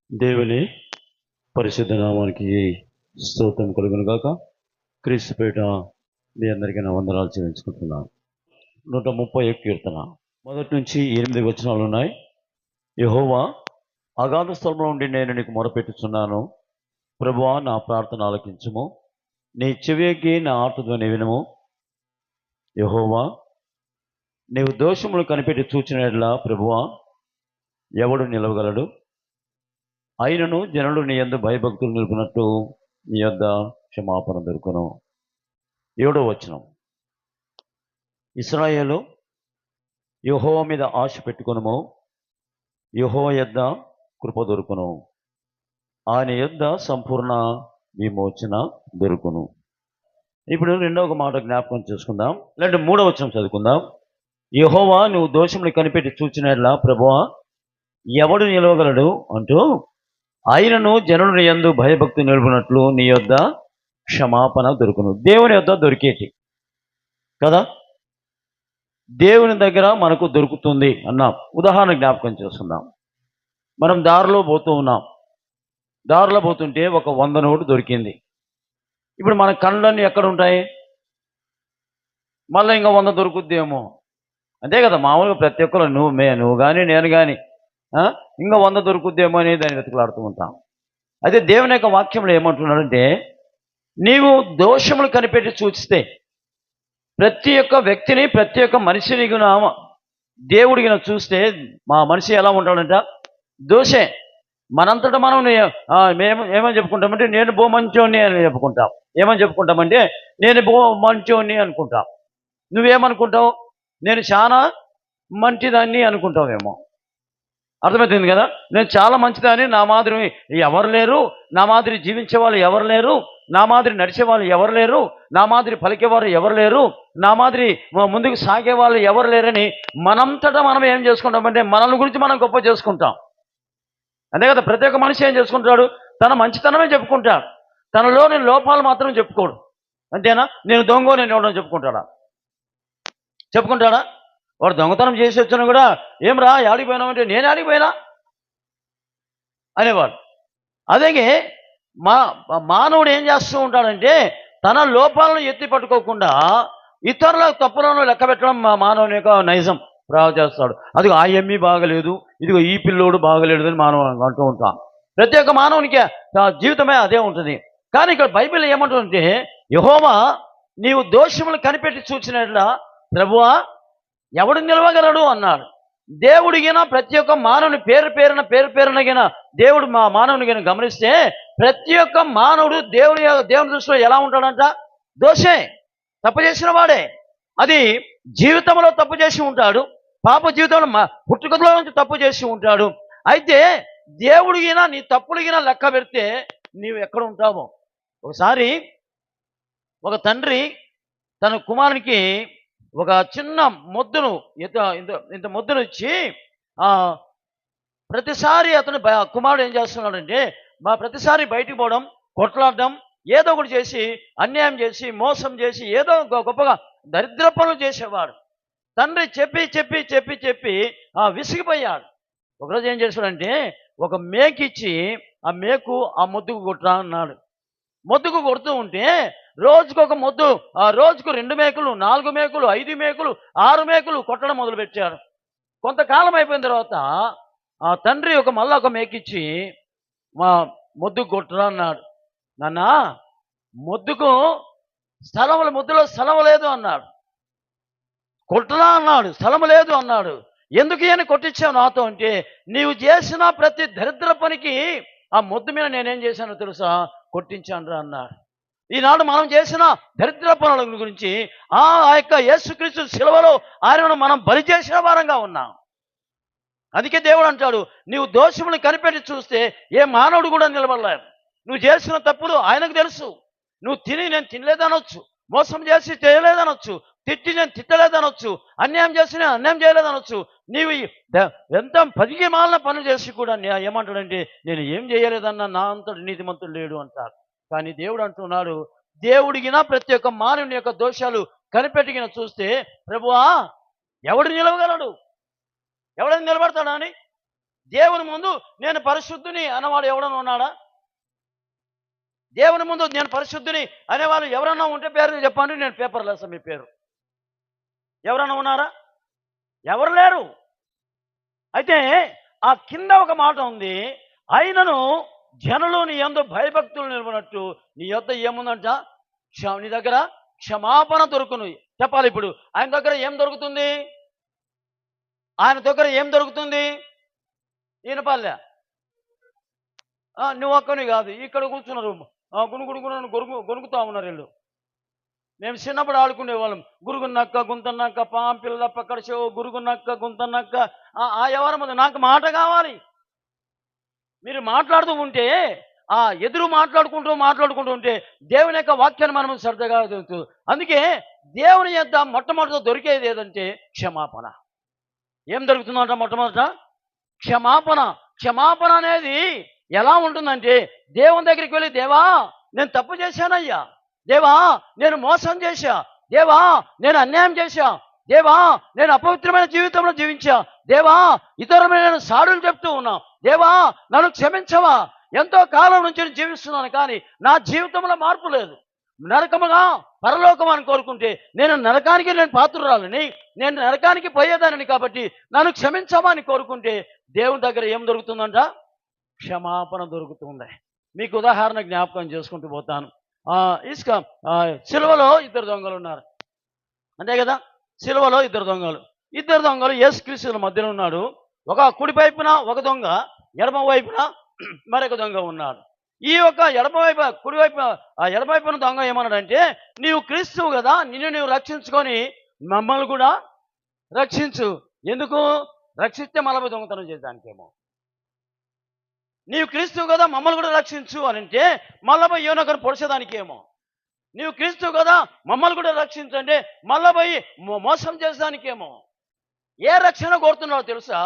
దేవుని పరిశుద్ధ నామానికి స్తోత్రం కలుగును గాక. క్రీస్తుపేట మీ అందరికీ నా వందనాలు చెల్లించుకుంటున్నాను. 130 కీర్తన మొదటి నుంచి 8 వచనాలు ఉన్నాయి. యెహోవా, అగాధ స్థలంలో ఉండి నేను నీకు మొరపెట్టుచున్నాను. ప్రభువా, నా ప్రార్థన ఆలకించుము. నీ చెవియొగ్గి నా ఆర్తధ్వని వినుము. యెహోవా, నీవు దోషములు కనిపెట్టి చూచిన యెడల ప్రభువా, ఎవడు నిలవగలడు? అయినను జనులు నీ యందు భయభక్తులు నిలుపునట్టు నీ యొద్ద క్షమాపణ దొరుకును. 7వ వచనం. ఇశ్రాయేలు, యెహోవా మీద ఆశ పెట్టుకొనుము. యెహోవా యొద్ద కృప దొరుకును. ఆయన యొద్ద సంపూర్ణ విమోచన దొరుకును. ఇప్పుడు రెండవ మాట జ్ఞాపకం చేసుకుందాం. లేదంటే 3వ వచనం చదువుకుందాం. యెహోవా, నువ్వు దోషములు కనిపెట్టి చూచిన యెడల ప్రభువా, ఎవడు నిలవగలడు అంటూ, ఆయనను జనులు నీ యందు భయభక్తి నిలుపునట్లు నీ యొద్ద క్షమాపణ దొరుకును. దేవుని యొద్ద దొరికేటి కదా, దేవుని దగ్గర మనకు దొరుకుతుంది అన్నాం. ఉదాహరణ జ్ఞాపకం చేసుకుందాం. మనం దారిలో పోతూ ఉన్నాం. దారిలో పోతుంటే ఒక 100 నోటు దొరికింది. ఇప్పుడు మన కళ్ళన్నీ ఎక్కడ ఉంటాయి? మళ్ళీ ఇంకా 100 దొరుకుద్దేమో, అంతే కదా. మామూలుగా ప్రతి ఒక్కరు నువ్వు కానీ నేను కానీ ఇంకా 100 దొరుకుద్దేమో అని దాన్ని వెతుకులాడుతూ ఉంటాం. అయితే దేవుని యొక్క వాక్యంలో ఏమంటున్నాడంటే, నీవు దోషములు కనిపెట్టి చూస్తే ప్రతి ఒక్క వ్యక్తిని, ప్రతి ఒక్క మనిషిని దేవుడికి చూస్తే మా మనిషి ఎలా ఉంటాడంట? దోషే. మనంతటా మనం ఏమని చెప్పుకుంటామంటే, నేను బో మంచోని అని చెప్పుకుంటాం. ఏమని చెప్పుకుంటామంటే, నేను బో మంచోని అనుకుంటాం. నువ్వేమనుకుంటావు? నేను చాలా మంచిదాన్ని అనుకుంటావేమో. అర్థమవుతుంది కదా. నేను చాలా మంచిదాన్ని, నా మాదిరి ఎవరు లేరు, నా మాదిరి జీవించే వాళ్ళు ఎవరు లేరు, నా మాదిరి నడిచే వాళ్ళు ఎవరు లేరు, నా మాదిరి పలికేవారు ఎవరు లేరు, నా మాదిరి ముందుకు సాగే వాళ్ళు ఎవరు లేరని మనంతటా మనం ఏం చేసుకుంటామంటే, మనల్ని గురించి మనం గొప్ప చేసుకుంటాం. అంతే కదా. ప్రతి ఒక్క మనిషి ఏం చేసుకుంటాడు? తన మంచితనమే చెప్పుకుంటాడు, తనలోని లోపాలు మాత్రం చెప్పుకోడు. అంతేనా? నేను దొంగ, నేను ఎవడో చెప్పుకుంటాడా? వాడు దొంగతనం చేసి వచ్చినా కూడా, ఏం రా యాడికి పోయినామంటే, నేను యాడికి పోయినా అనేవాడు. అలాగే మానవుడు ఏం చేస్తూ ఉంటాడంటే, తన లోపాలను ఎత్తి పట్టుకోకుండా ఇతరుల తప్పులను లెక్క పెట్టడం మానవుని యొక్క నైజం చేస్తాడు. అది ఆ ఎమ్మి బాగలేదు, ఇదిగో ఈ పిల్లోడు బాగలేడు అని మానవుడు అంటూ ఉంటాం. ప్రతి ఒక్క మానవునికి జీవితమే అదే ఉంటుంది. కానీ ఇక్కడ బైబిల్ ఏమంటుందంటే, యెహోవా, నీవు దోషములు కనిపెట్టి చూసినట్లా ప్రభువా, ఎవడు నిలవగలడు అన్నాడు. దేవుడిగిన ప్రతి ఒక్క మానవుని పేరు పేరున దేవుడు మానవునిగిన గమనిస్తే, ప్రతి ఒక్క మానవుడు దేవుని దృష్టిలో ఎలా ఉంటాడంట? దోషే, తప్పు చేసిన వాడే. అది జీవితంలో తప్పు చేసి ఉంటాడు, పాప జీవితంలో పుట్టుకలో నుంచి తప్పు చేసి ఉంటాడు. అయితే దేవుడిగిన నీ తప్పుడిగిన లెక్క పెడితే నీవు ఎక్కడ ఉంటావో. ఒకసారి ఒక తండ్రి తన కుమారునికి ఒక చిన్న మొద్దును ఇంత మొద్దును ఇచ్చి, ప్రతిసారి అతను కుమారుడు ఏం చేస్తున్నాడంటే, ప్రతిసారి బయటికి పోవడం, కొట్లాడడం, ఏదో ఒకటి చేసి, అన్యాయం చేసి, మోసం చేసి, ఏదో గొప్పగా దరిద్ర పనులు చేసేవాడు. తండ్రి చెప్పి చెప్పి చెప్పి చెప్పి విసిగిపోయాడు. ఒకరోజు ఏం చేశాడంటే, ఒక మేకిచ్చి ఆ మేకు ఆ మొద్దుకు కొట్టరా అన్నాడు. మొద్దుకు కొడుతూ ఉంటే రోజుకు ఒక మొద్దు, రోజుకు 2 మేకులు, 4 మేకులు, 5 మేకులు, 6 మేకులు కొట్టడం మొదలుపెట్టాడు. కొంతకాలం అయిపోయిన తర్వాత ఆ తండ్రి మళ్ళా ఒక మేకిచ్చి మా మొద్దుకు కొట్టరా అన్నాడు. నాన్న, మొద్దులో స్థలం లేదు అన్నాడు. కొట్టరా అన్నాడు, స్థలం లేదు అన్నాడు. ఎందుకు అని కొట్టించావు నాతో అంటే, నీవు చేసిన ప్రతి దరిద్ర పనికి ఆ మొద్దు మీద నేనేం చేశానో తెలుసా? కొట్టించాను రా అన్నాడు. ఈనాడు మనం చేసిన దరిద్ర పనుల గురించి ఆ యొక్క యేసుక్రీస్తు శిలువలో ఆయనను మనం బలి చేసిన వారంగా ఉన్నాం. అందుకే దేవుడు అంటాడు, నీవు దోషములను కనిపెట్టి చూస్తే ఏ మానవుడు కూడా నిలబడలేడు. నువ్వు చేసిన తప్పులు ఆయనకు తెలుసు. నువ్వు తిని నేను తినలేదనొచ్చు, మోసం చేసి చేయలేదనొచ్చు, తిట్టి నేను తిట్టలేదనొచ్చు, అన్యాయం చేసి నేను అన్యాయం చేయలేదనొచ్చు. నీవు ఎంత 10కి మాలిన పనులు చేసి కూడా ఏమంటాడంటే, నేను ఏం చేయలేదన్నా నా అంతటి నీతిమంతుడు లేడు అంటాడు. కానీ దేవుడు అంటున్నాడు, దేవుడిగిన ప్రతి ఒక్క మానవుని యొక్క దోషాలు కనిపెట్టిగిన చూస్తే, ప్రభువా, ఎవడు నిలవగలడు? ఎవడని నిలబడతాడా అని దేవుని ముందు నేను పరిశుద్ధుని అన్నవాడు ఎవడన్నా ఉన్నాడా? దేవుని ముందు నేను పరిశుద్ధుని అనేవాళ్ళు ఎవరన్నా ఉంటే పేరు చెప్పండి, నేను పేపర్లు వేస్తాను మీ పేరు. ఎవరన్నా ఉన్నారా? ఎవరు లేరు. అయితే ఆ కింద ఒక మాట ఉంది, అయినను జనులు నీ యందు భయభక్తులు నిలబడినట్టు నీ యొద్ద ఏముందంట? నీ దగ్గర క్షమాపణ దొరుకును. చెప్పాలి ఇప్పుడు, ఆయన దగ్గర ఏం దొరుకుతుంది? ఆయన దగ్గర ఏం దొరుకుతుంది? ఈయనపల్లె నువ్వు ఒక్కని కాదు, ఇక్కడ కూర్చున్నారు గొనుగుతా ఉన్నారు వీళ్ళు. మేము చిన్నప్పుడు ఆడుకునేవాళ్ళం, గురుగున్నక్క గుంతన్నక్క పాంపిల్ల పక్కడ చెవు గురుగున్నక్క గుంతన్నక్క. ఎవరి ముందు నాకు మాట కావాలి. మీరు మాట్లాడుతూ ఉంటే ఎదురు మాట్లాడుకుంటూ ఉంటే దేవుని యొక్క వాక్యాన్ని మనం శ్రద్ధగా తెలుసు. అందుకే దేవుని యొక్క మొట్టమొదట దొరికేది ఏదంటే క్షమాపణ. ఏం దొరుకుతుందంట? మొట్టమొదట క్షమాపణ. క్షమాపణ అనేది ఎలా ఉంటుందంటే, దేవుని దగ్గరికి వెళ్ళి, దేవా నేను తప్పు చేశానయ్యా, దేవా నేను మోసం చేశా, దేవా నేను అన్యాయం చేశా, దేవా నేను అపవిత్రమైన జీవితంలో జీవించా, దేవా ఇతరులమైన నేను సాడులు చెప్తూ ఉన్నా, దేవా నన్ను క్షమించవా, ఎంతో కాలం నుంచి నేను జీవిస్తున్నాను కానీ నా జీవితంలో మార్పు లేదు, నరకముగా పరలోకం అని కోరుకుంటే నేను పాత్రురాలని, నేను నరకానికి పోయేదానని, కాబట్టి నన్ను క్షమించవా అని కోరుకుంటే దేవుని దగ్గర ఏం దొరుకుతుందంట? క్షమాపణ దొరుకుతుంది. మీకు ఉదాహరణ జ్ఞాపకం చేసుకుంటూ పోతాను. సిలువలో ఇద్దరు దొంగలు ఉన్నారు, అంతే కదా? సిలువలో ఇద్దరు దొంగలు యేసుక్రీస్తుల మధ్యలో ఉన్నాడు. ఒక కుడి వైపున ఒక దొంగ, ఎడమ వైపున మరొక దొంగ ఉన్నాడు. ఈ యొక్క ఎడమ వైపున దొంగ ఏమన్నాడంటే, నీవు క్రీస్తువు కదా, నిన్ను నీవు రక్షించుకొని మమ్మల్ని కూడా రక్షించు. ఎందుకు? రక్షిస్తే మళ్ళీ దొంగతనం చేద్దానికేమో. నీవు క్రీస్తువు కదా, మమ్మల్ని కూడా రక్షించు అని అంటే మళ్ళీ పోయి యోనకను పొడిచేదానికేమో. నీవు క్రీస్తువు కదా, మమ్మల్ని కూడా రక్షించు అంటే మళ్ళీ పోయి మోసం చేసేదానికేమో. ఏ రక్షణ కోరుతున్నాడో తెలుసా?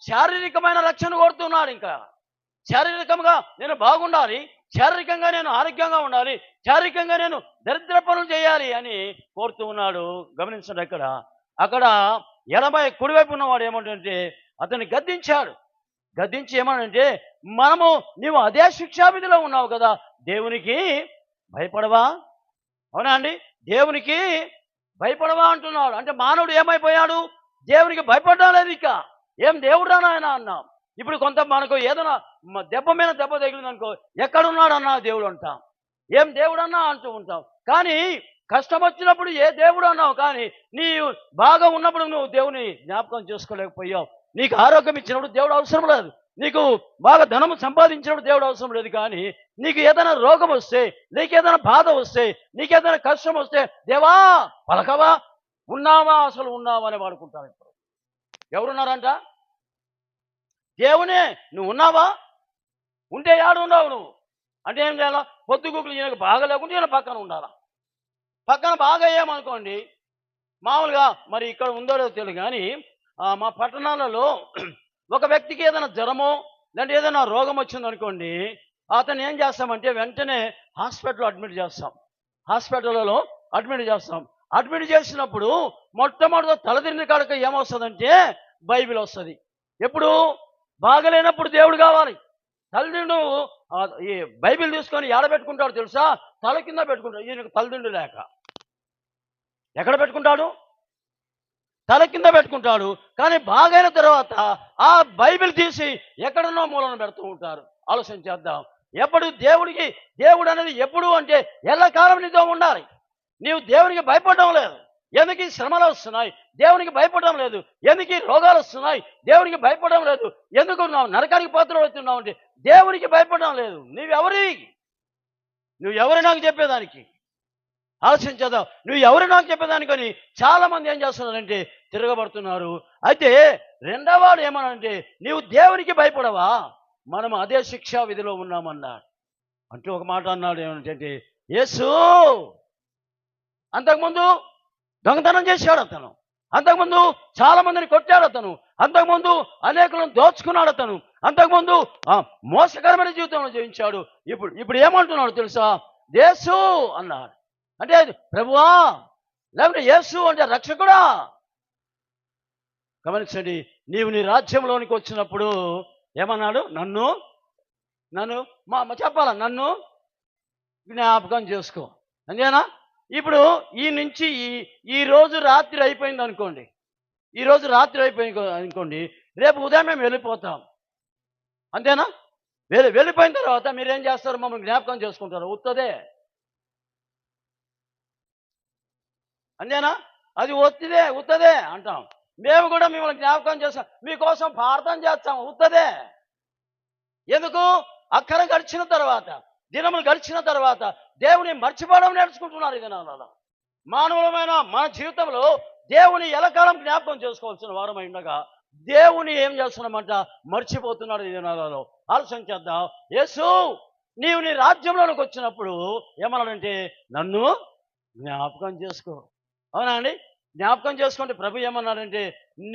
శారీరకమైన రక్షణ కోరుతున్నాడు. ఇంకా శారీరకంగా నేను బాగుండాలి, శారీరకంగా నేను ఆరోగ్యంగా ఉండాలి, శారీరకంగా నేను దరిద్ర పనులు చేయాలి అని కోరుతూ ఉన్నాడు. గమనించండి, అక్కడ కుడివైపు ఉన్నవాడు ఏమంటే అతన్ని గద్దించి ఏమనంటే, నీవు అదే శిక్షావిధిలో ఉన్నావు కదా, దేవునికి భయపడవా? అవునా అండి? దేవునికి భయపడవా అంటున్నాడు. అంటే మానవుడు ఏమైపోయాడు? దేవునికి భయపడడం లేదు. ఇక ఏం దేవుడా నాయన అన్నాం. ఇప్పుడు కొంత మనకు ఏదైనా దెబ్బ మీద దెబ్బ తగిలిందనుకో, ఎక్కడున్నాడన్నా దేవుడు అంటాం, ఏం దేవుడన్నా అంటూ ఉంటాం. కానీ కష్టం వచ్చినప్పుడు ఏ దేవుడు అన్నావు, కానీ నీవు బాగా ఉన్నప్పుడు నువ్వు దేవుని జ్ఞాపకం చేసుకోలేకపోయావు. నీకు ఆరోగ్యం ఇచ్చినప్పుడు దేవుడు అవసరం లేదు, నీకు బాగా ధనం సంపాదించినప్పుడు దేవుడు అవసరం లేదు. కానీ నీకు ఏదైనా రోగం వస్తే, నీకేదైనా బాధ వస్తే, నీకేదైనా కష్టం వస్తే, దేవా పలకవా, ఉన్నావా, అసలు ఉన్నావా అని వాడుకుంటాను. ఇప్పుడు ఎవరున్నారంట? దేవునే. నువ్వు ఉన్నావా? ఉంటే ఏడున్నావు నువ్వు అంటే ఏం చేయాలా? పొద్దుగుకులు ఈయనకు బాగా లేకుంటే ఈయన పక్కన ఉండాలా. పక్కన బాగా ఏమనుకోండి, మామూలుగా మరి ఇక్కడ ఉందో లేదో తెలియదు కానీ మా పట్టణాలలో ఒక వ్యక్తికి ఏదైనా జ్వరమో లేదంటే ఏదైనా రోగం వచ్చిందనుకోండి, అతను ఏం చేస్తామంటే వెంటనే హాస్పిటల్లో అడ్మిట్ చేస్తాం. అడ్మిట్ చేసినప్పుడు మొట్టమొదటి తలదిండి కాడక ఏమొస్తుందంటే బైబిల్ వస్తుంది. ఎప్పుడు బాగలేనప్పుడు దేవుడు కావాలి. తలదిండు ఈ బైబిల్ తీసుకొని ఏడబెట్టుకుంటాడు తెలుసా? తల కింద పెట్టుకుంటాడు. ఈయనకు తలదిండు లేక ఎక్కడ పెట్టుకుంటాడు? తల కింద పెట్టుకుంటాడు. కానీ బాగైన తర్వాత ఆ బైబిల్ తీసి ఎక్కడన్నో మూలను పెడుతూ ఉంటారు. ఆలోచన చేద్దాం. ఎప్పుడు దేవుడు అనేది ఎప్పుడు అంటే ఎల్లకాలం నీతో ఉండాలి. నీవు దేవునికి భయపడడం లేదు, ఎందుకు శ్రమలు వస్తున్నాయి? దేవునికి భయపడడం లేదు, ఎందుకు రోగాలు వస్తున్నాయి? దేవునికి భయపడడం లేదు, ఎందుకు నరకానికి పాత్రలు అవుతున్నావు అంటే దేవునికి భయపడడం లేదు. నువ్వు ఎవరు నాకు చెప్పేదానికి? ఆలోచించేద్దాం. నువ్వు ఎవరు నాకు చెప్పేదానికని చాలా మంది ఏం చేస్తున్నారంటే తిరగబడుతున్నారు. అయితే రెండవవాడు ఏమనంటే, నీవు దేవునికి భయపడవా? మనం అదే శిక్షా విధిలో ఉన్నామన్నాడు. అంటూ ఒక మాట అన్నాడు, ఏమంటే యేసు అంతకుముందు దొంగతనం చేశాడు అతను, అంతకుముందు చాలా మందిని కొట్టాడు అతను, అంతకుముందు అనేకులను దోచుకున్నాడు అతను, అంతకుముందు మోసకరమైన జీవితంలో జీవించాడు. ఇప్పుడు ఏమంటున్నాడు తెలుసా? యేసు అన్నాడు. అంటే ప్రభువా లేకపోతే యేసు అంటే రక్షకుడా. గమనించండి, నీవు నీ రాజ్యంలోనికి వచ్చినప్పుడు ఏమన్నాడు? నన్ను నన్ను చెప్పాలా? నన్ను జ్ఞాపకం చేసుకో. అంతేనా? ఇప్పుడు ఈ నుంచి ఈ రోజు రాత్రి అయిపోయింది అనుకోండి. ఈరోజు రాత్రి అయిపోయింది అనుకోండి, రేపు ఉదయం మేము వెళ్ళిపోతాం. అంతేనా? వెళ్ళిపోయిన తర్వాత మీరేం చేస్తారు? మమ్మల్ని జ్ఞాపకం చేసుకుంటారు. ఉత్తదే. అంతేనా? అది ఉత్తదే అంటాం. మేము కూడా మిమ్మల్ని జ్ఞాపకం చేస్తాం, మీకోసం ప్రార్థన చేస్తాం. ఉత్తదే. ఎందుకు? అక్కర గడిచిన తర్వాత, దినములు గడిచిన తర్వాత దేవుని మర్చిపోవడం నేర్చుకుంటున్నారు ఈ దినాలలో. మానవులమైన మన జీవితంలో దేవుని ఎలకాలం జ్ఞాపకం చేసుకోవాల్సిన వారమై ఉండగా దేవుని ఏం చేస్తున్నామంట? మర్చిపోతున్నాడు ఈ దినాలలో. ఆలోచన చేద్దాం. యేసు నీవు నీ రాజ్యంలోనికి వచ్చినప్పుడు ఏమన్నాడంటే, నన్ను జ్ఞాపకం చేసుకో. అవునా అండి? జ్ఞాపకం చేసుకుంటే ప్రభు ఏమన్నాడంటే,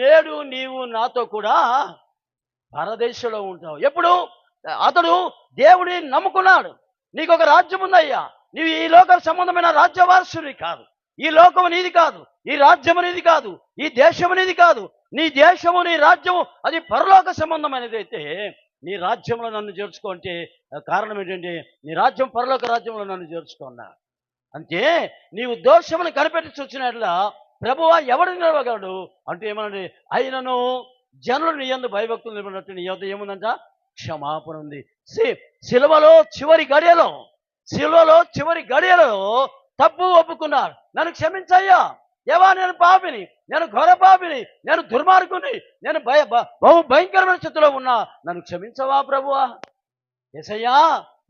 నేడు నీవు నాతో కూడా పరదేశంలో ఉంటావు. ఎప్పుడు? అతడు దేవుడిని నమ్ముకున్నాడు. నీకు ఒక రాజ్యం ఉందయ్యా, నీవు ఈ లోక సంబంధమైన రాజ్యవారసుడి కాదు. ఈ లోకము నీది కాదు, ఈ రాజ్యము నీది కాదు, ఈ దేశము నీది కాదు. నీ దేశము నీ రాజ్యము అది పరలోక సంబంధమైనది అయితే నీ రాజ్యంలో నన్ను చేర్చుకో అంటే కారణం ఏంటంటే, నీ రాజ్యం పరలోక రాజ్యంలో నన్ను చేర్చుకున్నా. అంటే నీవు దోషమును కనిపెట్టి చూచినట్లా ప్రభువా ఎవడు నిలవగలడు అంటే ఏమనండి? అయినను జనులు నీ యందు భయభక్తులు నిలబడినట్టు నీ యొద్ద ఏముందంట? క్షమాపణ ఉంది. సిలువలో చివరి గడియలో తప్పు ఒప్పుకున్నారు. నన్ను క్షమించయ్యా దేవా, నేను పాపిని, నేను ఘోర పాపిని, నేను దుర్మార్గుని, నేను బహు భయంకరమైన స్థితిలో ఉన్నా, నన్ను క్షమించవా ప్రభువా? యేసయ్యా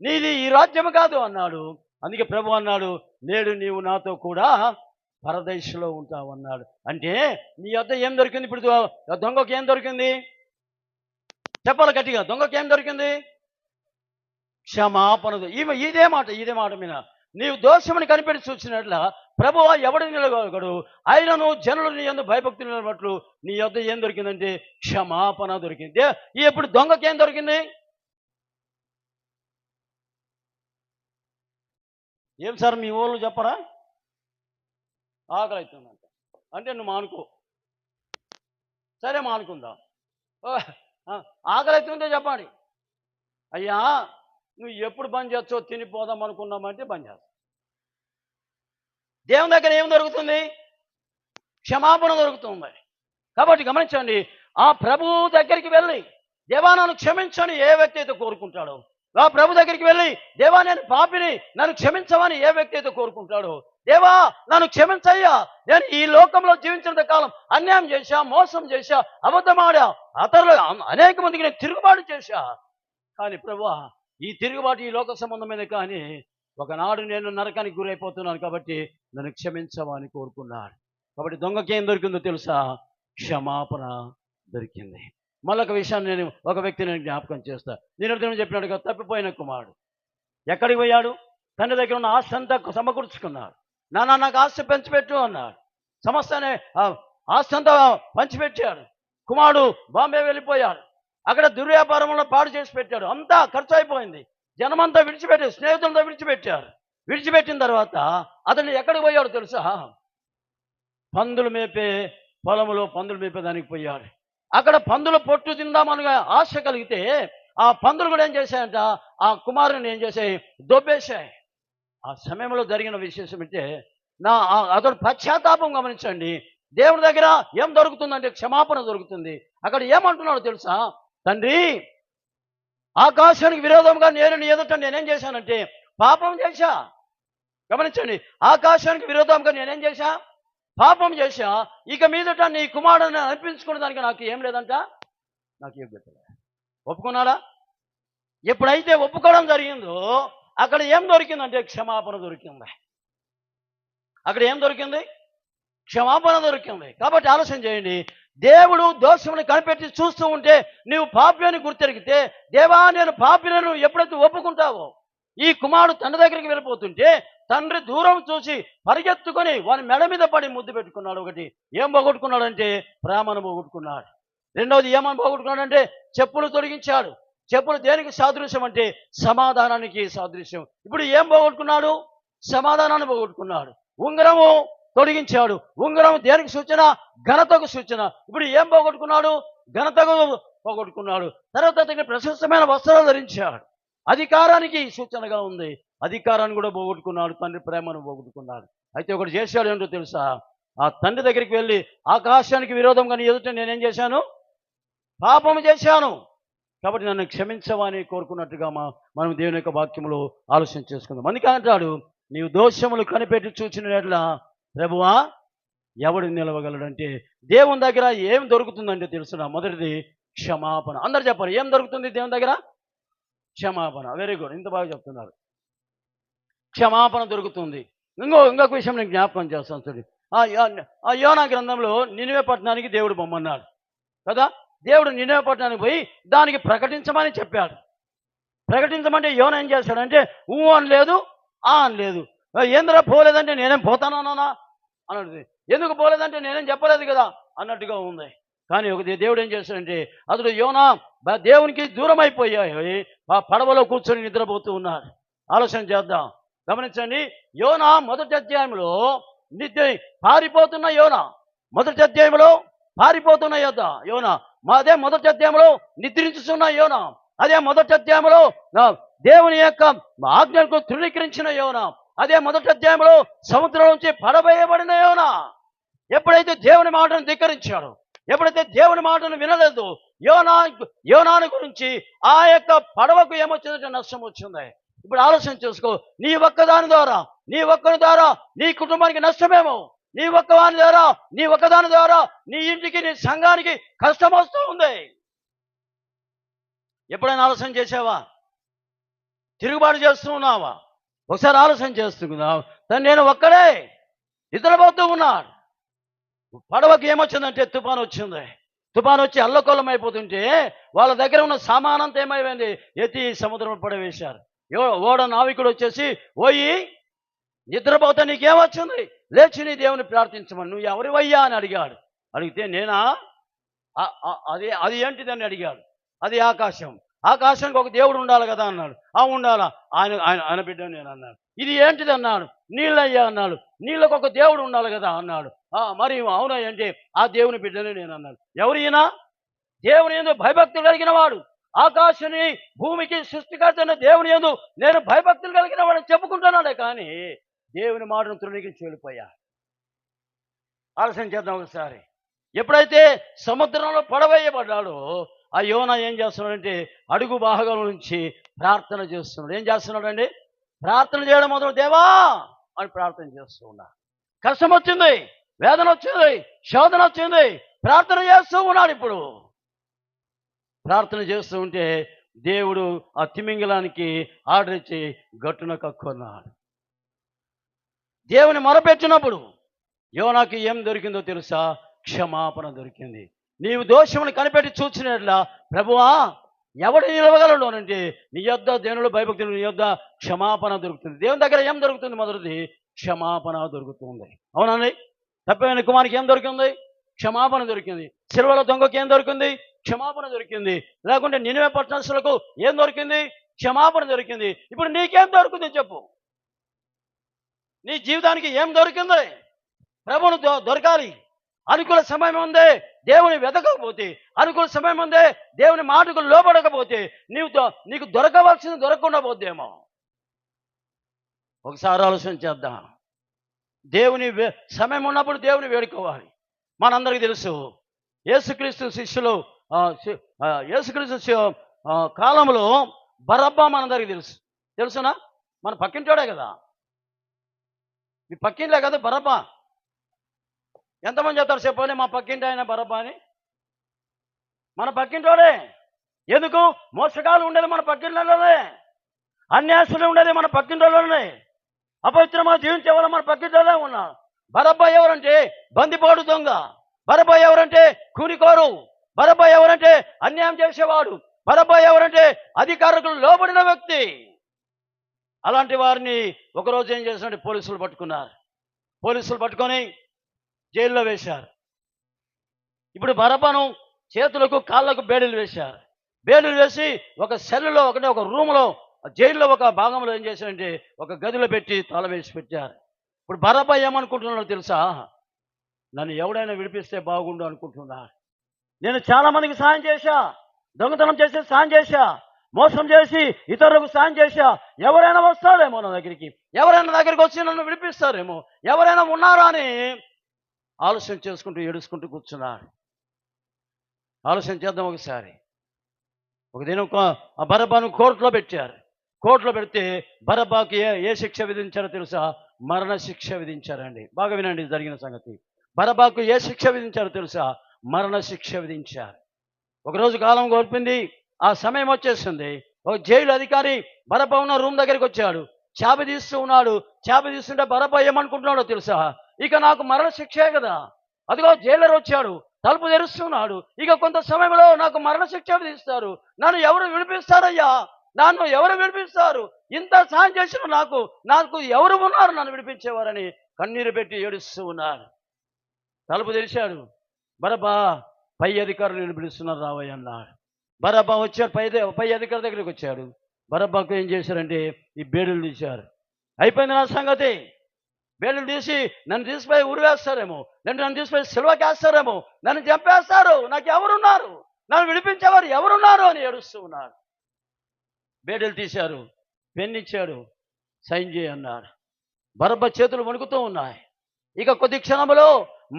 నీది ఈ రాజ్యము కాదు అన్నాడు. అందుకే ప్రభు అన్నాడు, నేడు నీవు నాతో కూడా పరదేశంలో ఉంటావు అన్నాడు. అంటే నీ వద్ద ఏం దొరికింది? ఇప్పుడు దొంగకి ఏం దొరికింది? చెప్పాలి గట్టిగా. దొంగకి ఏం దొరికింది? క్షమాపణ. ఇదే మాట మీద నీవు దోషమని కనిపెట్టి చూసినట్ల ప్రభువా ఎవడు నిలగలగడు? ఆయనను జనులు నీ యందు భయభక్తులు నిలబట్లు నీ యొద్ద ఏం దొరికిందంటే క్షమాపణ దొరికింది. ఇప్పుడు దొంగకి ఏం దొరికింది? ఏం సార్ మీ ఊళ్ళు చెప్పరా? ఆకలి అవుతుందంట అంటే నువ్వు మానుకో. సరే మానుకుందాం. ఆకలి అవుతుంటే చెప్పండి, అయ్యా నువ్వు ఎప్పుడు బంద్ చేస్తావో తినిపోదాం అనుకున్నామంటే బంద్ చేస్తావు. దేవుని దగ్గర ఏం దొరుకుతుంది? క్షమాపణ దొరుకుతుంది. కాబట్టి గమనించండి, ఆ ప్రభువు దగ్గరికి వెళ్ళి దేవా నన్ను క్షమించని ఏ వ్యక్తి అయితే కోరుకుంటాడో, ఆ ప్రభు దగ్గరికి వెళ్ళి దేవా నేను పాపిని, నన్ను క్షమించమని ఏ వ్యక్తి అయితే కోరుకుంటాడో, దేవా నన్ను క్షమించయ్యా, నేను ఈ లోకంలో జీవించినంత కాలం అన్యాయం చేశా, మోసం చేశా, అబద్ధమాడా, అతరులు అనేక మందికి నేను తిరుగుబాటు చేశా. కానీ ప్రభువా ఈ తిరుగుబాటు ఈ లోక సంబంధమైన, కానీ ఒకనాడు నేను నరకానికి గురైపోతున్నాను కాబట్టి నన్ను క్షమించమని కోరుకున్నాడు. కాబట్టి దొంగకి ఏం దొరికిందో తెలుసా? క్షమాపణ దొరికింది. మళ్ళొక విషయాన్ని ఒక వ్యక్తిని జ్ఞాపకం చేస్తా. నేను చెప్పినట్టుగా తప్పిపోయిన కుమారుడు ఎక్కడికి పోయాడు? తండ్రి దగ్గర ఉన్న ఆస్తి అంతా సమకూర్చుకున్నాడు. నాన్న నాకు ఆస్తి పంచిపెట్టు అన్నాడు. సమస్తానే ఆస్తి అంతా పంచిపెట్టాడు. కుమారుడు బాంబే వెళ్ళిపోయాడు. అక్కడ దుర్వ్యాపారంలో పాడు చేసి పెట్టాడు. అంతా ఖర్చు అయిపోయింది. జనమంతా విడిచిపెట్టారు, స్నేహితులతో విడిచిపెట్టారు. విడిచిపెట్టిన తర్వాత అతను ఎక్కడికి పోయాడు తెలుసా? పందులు మేపే పొలంలో పందులు మేపేదానికి పోయాడు. అక్కడ పందుల పొట్టు తిందామనగా ఆశ కలిగితే ఆ పందులు కూడా ఏం చేశాయంట? ఆ కుమారుని ఏం చేశాయి? దొబ్బేశాయి. ఆ సమయంలో జరిగిన విశేషం అంటే అతడు పశ్చాత్తాపం గమనించండి. దేవుని దగ్గర ఏం దొరుకుతుందంటే క్షమాపణ దొరుకుతుంది. అక్కడ ఏమంటున్నాడో తెలుసా? తండ్రి ఆకాశానికి విరోధంగా నేను నీ ఎదుట నేనేం చేశానంటే పాపం చేశా. గమనించండి, ఆకాశానికి విరోధంగా నేనేం చేశా? పాపం చేశా. ఇక మీదట నీ కుమారుడిని అనిపించుకునే దానికి నాకు ఏం లేదంట, నాకు ఏం చెప్పలేదు. ఒప్పుకున్నాడా? ఎప్పుడైతే ఒప్పుకోవడం జరిగిందో అక్కడ ఏం దొరికిందంటే క్షమాపణ దొరికింది. అక్కడ ఏం దొరికింది? క్షమాపణ దొరికింది. కాబట్టి ఆలోచన చేయండి, దేవుడు దోషమును కనిపెట్టి చూస్తూ ఉంటే నీవు పాపి అని గుర్తెరిగితే, దేవా నేను పాపినను ఎప్పుడైతే ఒప్పుకుంటావో, ఈ కుమారుడు తండ్రి దగ్గరికి వెళ్ళిపోతుంటే తండ్రి దూరం చూసి పరిగెత్తుకొని వాని మెడ మీద పడి ముద్దు పెట్టుకున్నాడు. ఒకటి ఏం పోగొట్టుకున్నాడంటే ప్రేమను పోగొట్టుకున్నాడు. రెండవది ఏమని పోగొట్టుకున్నాడంటే చెప్పులు తొలగించాడు. చెప్పులు దేనికి సాదృశ్యం అంటే సమాధానానికి సాదృశ్యం. ఇప్పుడు ఏం పోగొట్టుకున్నాడు? సమాధానాన్ని పోగొట్టుకున్నాడు. ఉంగరము తొలగించాడు. ఉంగరం దేనికి సూచన? ఘనతకు సూచన. ఇప్పుడు ఏం పోగొట్టుకున్నాడు? ఘనతకు పోగొట్టుకున్నాడు. తర్వాత అతనికి ప్రశస్తమైన వస్త్రాలు ధరించాడు. అధికారానికి సూచనగా ఉంది. అధికారాన్ని కూడా పోగొట్టుకున్నాడు, తండ్రి ప్రేమను పోగొట్టుకున్నాడు. అయితే ఒకటి చేశాడు ఏంటో తెలుసా? ఆ తండ్రి దగ్గరికి వెళ్ళి, ఆకాశానికి విరోధంగా నీ ఎదుట నేనేం చేశాను? పాపము చేశాను, కాబట్టి నన్ను క్షమించవా అని కోరుకున్నట్టుగా మనం దేవుని యొక్క వాక్యములో ఆలోచన చేసుకుందాం. అందుకే అంటాడు, నీవు దోషములు కనిపెట్టి చూచిన ఎట్లా ప్రభువా ఎవడు నిలవగలడంటే, దేవుని దగ్గర ఏం దొరుకుతుందంటే తెలుసునా? మొదటిది క్షమాపణ. అందరు చెప్పారు, ఏం దొరుకుతుంది దేవుని దగ్గర? క్షమాపణ. వెరీ గుడ్, ఇంత బాగా చెప్తున్నారు. క్షమాపణ దొరుకుతుంది. ఇంకొక విషయం నేను జ్ఞాపకం చేస్తాను. చూడండి, ఆ యోనా గ్రంథంలో నినివే పట్టణానికి దేవుడు బొమ్మన్నాడు కదా. దేవుడు నినివే పట్టణానికి పోయి దానికి ప్రకటించమని చెప్పాడు. ప్రకటించమంటే యోనా ఏం చేశాడంటే ఊ అని లేదు, ఆ అని లేదు. ఏందిరా పోలేదంటే నేనేం పోతానా అన్నది. ఎందుకు పోలేదంటే నేనేం చెప్పలేదు కదా అన్నట్టుగా ఉంది. కానీ ఒక దేవుడు ఏం చేశాడంటే, అతడు యోనా దేవునికి దూరం అయిపోయాయి, ఆ పడవలో కూర్చొని నిద్రపోతూ ఉన్నాడు. ఆలోచన చేద్దాం, గమనించండి. యోనా మొదటి అధ్యాయంలో పారిపోతున్న యోనా, మొదటి అధ్యాయంలో పారిపోతున్న యోనా, అదే మొదటి అధ్యాయంలో నిద్రించుతున్న యోనా, అదే మొదటి అధ్యాయంలో దేవుని యొక్క ఆజ్ఞలకు తృణీకరించిన యోనా, అదే మొదటి అధ్యాయంలో సముద్రం నుంచి పడవేయబడిన యోనా. ఎప్పుడైతే దేవుని మాటను ధిక్కరించాడు, ఎప్పుడైతే దేవుని మాటను వినలేదు, యోనాను గురించి ఆ యొక్క పడవకు ఏమొచ్చిందంటే నష్టం వచ్చింది. ఇప్పుడు ఆలోచన చేసుకో, నీ ఒక్కదాని ద్వారా నీ కుటుంబానికి నష్టమేమో, నీ ఒక్కదాని ద్వారా నీ ఇంటికి, నీ సంఘానికి కష్టం వస్తూ ఉంది. ఎప్పుడైనా ఆలోచన చేసావా? తిరుగుబాటు చేస్తూ ఉన్నావా? ఒకసారి ఆలోచన చేస్తున్నావు. నేను ఒక్కడే నిద్రపోతూ ఉన్నాడు. పడవకి ఏమొచ్చిందంటే తుఫాను వచ్చింది. తుఫాను వచ్చి అల్లకొల్లం అయిపోతుంటే వాళ్ళ దగ్గర ఉన్న సామానంతా ఏమైపోయింది, ఎత్తి సముద్రం పడవేశారు. ఓడ నావికుడు వచ్చేసి, ఓయి నిద్రపోతే నీకేమొచ్చింది, లేచి నీ దేవుని ప్రార్థించమని, నువ్వు ఎవరివయ్యా అని అడిగాడు. అడిగితే నేనా, అది ఏంటిదని అడిగాడు. అది ఆకాశానికి ఒక దేవుడు ఉండాలి కదా అన్నాడు. ఉండాలా, ఆయన బిడ్డ నేను అన్నాడు. ఇది ఏంటిది అన్నాడు. నీళ్ళయ్యా అన్నాడు. నీళ్ళకు ఒక దేవుడు ఉండాలి కదా అన్నాడు. మరి అవునా అంటే ఆ దేవుని బిడ్డనే నేను అన్నాడు. ఎవరైనా దేవుని యందు భయభక్తులు కలిగిన వాడు, ఆకాశాన్ని భూమికి సృష్టికర్త దేవుని యందు నేను భయభక్తులు కలిగిన వాడిని చెప్పుకుంటున్నాడే, కానీ దేవుని మాటను తృణీకరించి వెళ్ళిపోయా. ఆలోచన చేద్దాం ఒకసారి. ఎప్పుడైతే సముద్రంలో పడవేయబడ్డాడో ఆ యోనా ఏం చేస్తున్నాడంటే అడుగు భాగం నుంచి ప్రార్థన చేస్తున్నాడు. ఏం చేస్తున్నాడండి? ప్రార్థన చేయడం మొదలు, దేవా అని ప్రార్థన చేస్తూ ఉన్నాడు. కష్టం వచ్చింది, వేదన వచ్చింది, శోధన వచ్చింది, ప్రార్థన చేస్తూ ఉన్నాడు. ఇప్పుడు ప్రార్థన చేస్తూ ఉంటే దేవుడు ఆ తిమింగలానికి ఆర్డర్ ఇచ్చి గట్టున కక్కున్నాడు. దేవుని మొరపెట్టినప్పుడు యోనాకి ఏం దొరికిందో తెలుసా? క్షమాపణ దొరికింది. నీవు దోషమును కనిపెట్టి చూచినట్లా ప్రభువా ఎవడు నిలవగలడు అంటే నీ యొద్ద దేవునిలో భయభక్తులు, నీ యొద్ద క్షమాపణ దొరుకుతుంది. దేవుని దగ్గర ఏం దొరుకుతుంది? మొదటిది క్షమాపణ దొరుకుతుంది. అవునండి. తప్పైన కుమారికి ఏం దొరికింది? క్షమాపణ దొరికింది. సిలువలో దొంగకి ఏం దొరికింది? క్షమాపణ దొరికింది. లేకుంటే నినివే పట్టణస్తులకు ఏం దొరికింది? క్షమాపణ దొరికింది. ఇప్పుడు నీకేం దొరుకుతుంది చెప్పు? నీ జీవితానికి ఏం దొరికింది? ప్రభువును దొరకాలి. అనుకూల సమయం ఉందే దేవుని వెతకకపోతే, అనుకూల సమయం ఉందే దేవుని మాటకు లోపడకపోతే నీకు దొరకవలసింది దొరకకుండా పోద్దేమో. ఒకసారి ఆలోచన చేద్దాం. దేవుని సమయం ఉన్నప్పుడు దేవుని వేడుకోవాలి. మనందరికీ తెలుసు, యేసుక్రీస్తు శిష్యులు యేసుక్రీస్తు కాలంలో బరబ్బా మనందరికీ తెలుసునా? మన పక్కింటోడే కదా, మీ పక్కింట్లే కదా బరబ్బా. ఎంతమంది చెప్తారు చెప్పండి, మా పక్కింటి ఆయన బరబ్బా అని? మన పక్కింటోడే. ఎందుకు? మోసగాలు ఉండేది మన పక్కింట్లోనే, అన్యాసులు ఉండేది మన పక్కింటోళ్ళనే, అపవిత్రమా జీవించే వాళ్ళు మన పక్కింటోనే ఉన్నారు. బరబ్బా ఎవరంటే బందిపోడు దొంగ, బరబ్బా ఎవరంటే కూలికోరు, బరబ్బా ఎవరంటే అన్యాయం చేసేవాడు, బరబ్బా ఎవరంటే అధికారులకు లోబడిన వ్యక్తి. అలాంటి వారిని ఒకరోజు ఏం చేసినట్టు పోలీసులు పట్టుకున్నారు. పోలీసులు పట్టుకొని జైల్లో వేశారు. ఇప్పుడు బరబ్బను చేతులకు కాళ్ళకు బేడీలు వేశారు. బేడీలు వేసి ఒక సెల్లో ఒక రూమ్లో, జైల్లో ఒక భాగంలో ఏం చేశారంటే ఒక గదిలో పెట్టి తాళం వేసి పెట్టారు. ఇప్పుడు బరబ్బా ఏమనుకుంటున్నాడో తెలుసా? నన్ను ఎవడైనా విడిపిస్తే బాగుండు అనుకుంటున్నాడు. నేను చాలా మందికి సహాయం చేశా, దొంగతనం చేసి సాయం చేశా, మోసం చేసి ఇతరులకు సాయం చేశా, ఎవరైనా వస్తారేమో నా దగ్గరికి, ఎవరైనా నా దగ్గరికి వచ్చి నన్ను విడిపిస్తారేమో, ఎవరైనా ఉన్నారా అని ఆలోచన చేసుకుంటూ ఏడుచుకుంటూ కూర్చున్నాడు. ఆలోచన చేద్దాం ఒకసారి. ఒక దినం ఆ బరబ్బాను కోర్టులో పెట్టారు. కోర్టులో పెడితే బరబ్బాకి ఏ శిక్ష విధించారో తెలుసా? మరణ శిక్ష విధించారండి. బాగా వినండి జరిగిన సంగతి. బరబ్బాకు ఏ శిక్ష విధించారో తెలుసా? మరణ శిక్ష విధించారు. ఒకరోజు కాలం గడిపింది, ఆ సమయం వచ్చేసింది. ఒక జైలు అధికారి బరబ్బా ఉన్న రూమ్ దగ్గరికి వచ్చాడు. చేప తీస్తూ ఉన్నాడు. చేప తీస్తుంటే బరబ్బా ఏమనుకుంటున్నాడో తెలుసా? ఇక నాకు మరణ శిక్షే కదా, అదిగో జైలర్ వచ్చాడు, తలుపు తెరుస్తున్నాడు, ఇక కొంత సమయంలో నాకు మరణ శిక్ష విధిస్తారు, నన్ను ఎవరు విడిపిస్తారయ్యా, నన్ను ఎవరు విడిపిస్తారు, ఇంత సాయం చేసిన నాకు నాకు ఎవరు ఉన్నారు నన్ను విడిపించేవారని కన్నీరు పెట్టి ఏడుస్తూ ఉన్నాడు. తలుపు తెరిచాడు. బరబ్బా, పై అధికారులు నేను పిలుస్తున్నారు రావయ్య అన్నాడు. బరబ్బా వచ్చాడు. పై అధికారి దగ్గరికి వచ్చాడు. బరబ్బాకు ఏం చేశారంటే ఈ బేడులు తీశారు. అయిపోయింది నా సంగతి. బేడులు తీసి నన్ను తీసిపోయి ఉరివేస్తారేమో, నన్ను తీసిపోయి సిల్వకేస్తారేమో, నన్ను చంపేస్తారు, నాకు ఎవరున్నారు, నన్ను విడిపించేవారు ఎవరున్నారు అని ఏడుస్తూ ఉన్నాడు. బేడీలు తీశారు. పెన్ ఇచ్చాడు, సైన్ చేయి అన్నాడు. బరబ్బా చేతులు వణుకుతూ ఉన్నాయి. ఇక కొద్ది క్షణంలో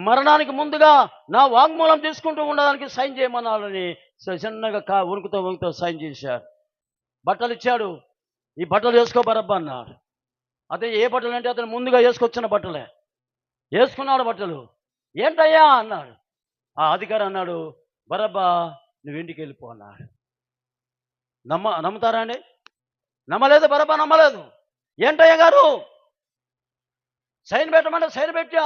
మరణానికి ముందుగా నా వాంగ్మూలం తీసుకుంటూ ఉండడానికి సైన్ చేయమన్నాడని చిన్నగా వణుకుతూ సైన్ చేశాడు. బట్టలు ఇచ్చాడు. ఈ బట్టలు వేసుకో బరబ్బా అన్నాడు. అదే ఏ బట్టలు అంటే అతను ముందుగా వేసుకొచ్చిన బట్టలే వేసుకున్నాడు. బట్టలు ఏంటయ్యా అన్నాడు. ఆ అధికారి అన్నాడు, బరబ్బా నువ్వు ఇంటికి వెళ్ళిపో అన్నాడు. నమ్ముతారా అండి? నమ్మలేదు. బరబ్బా నమ్మలేదు. ఏంటయ్య గారు, సైన్ పెట్టమంటే సైన్ పెట్టా,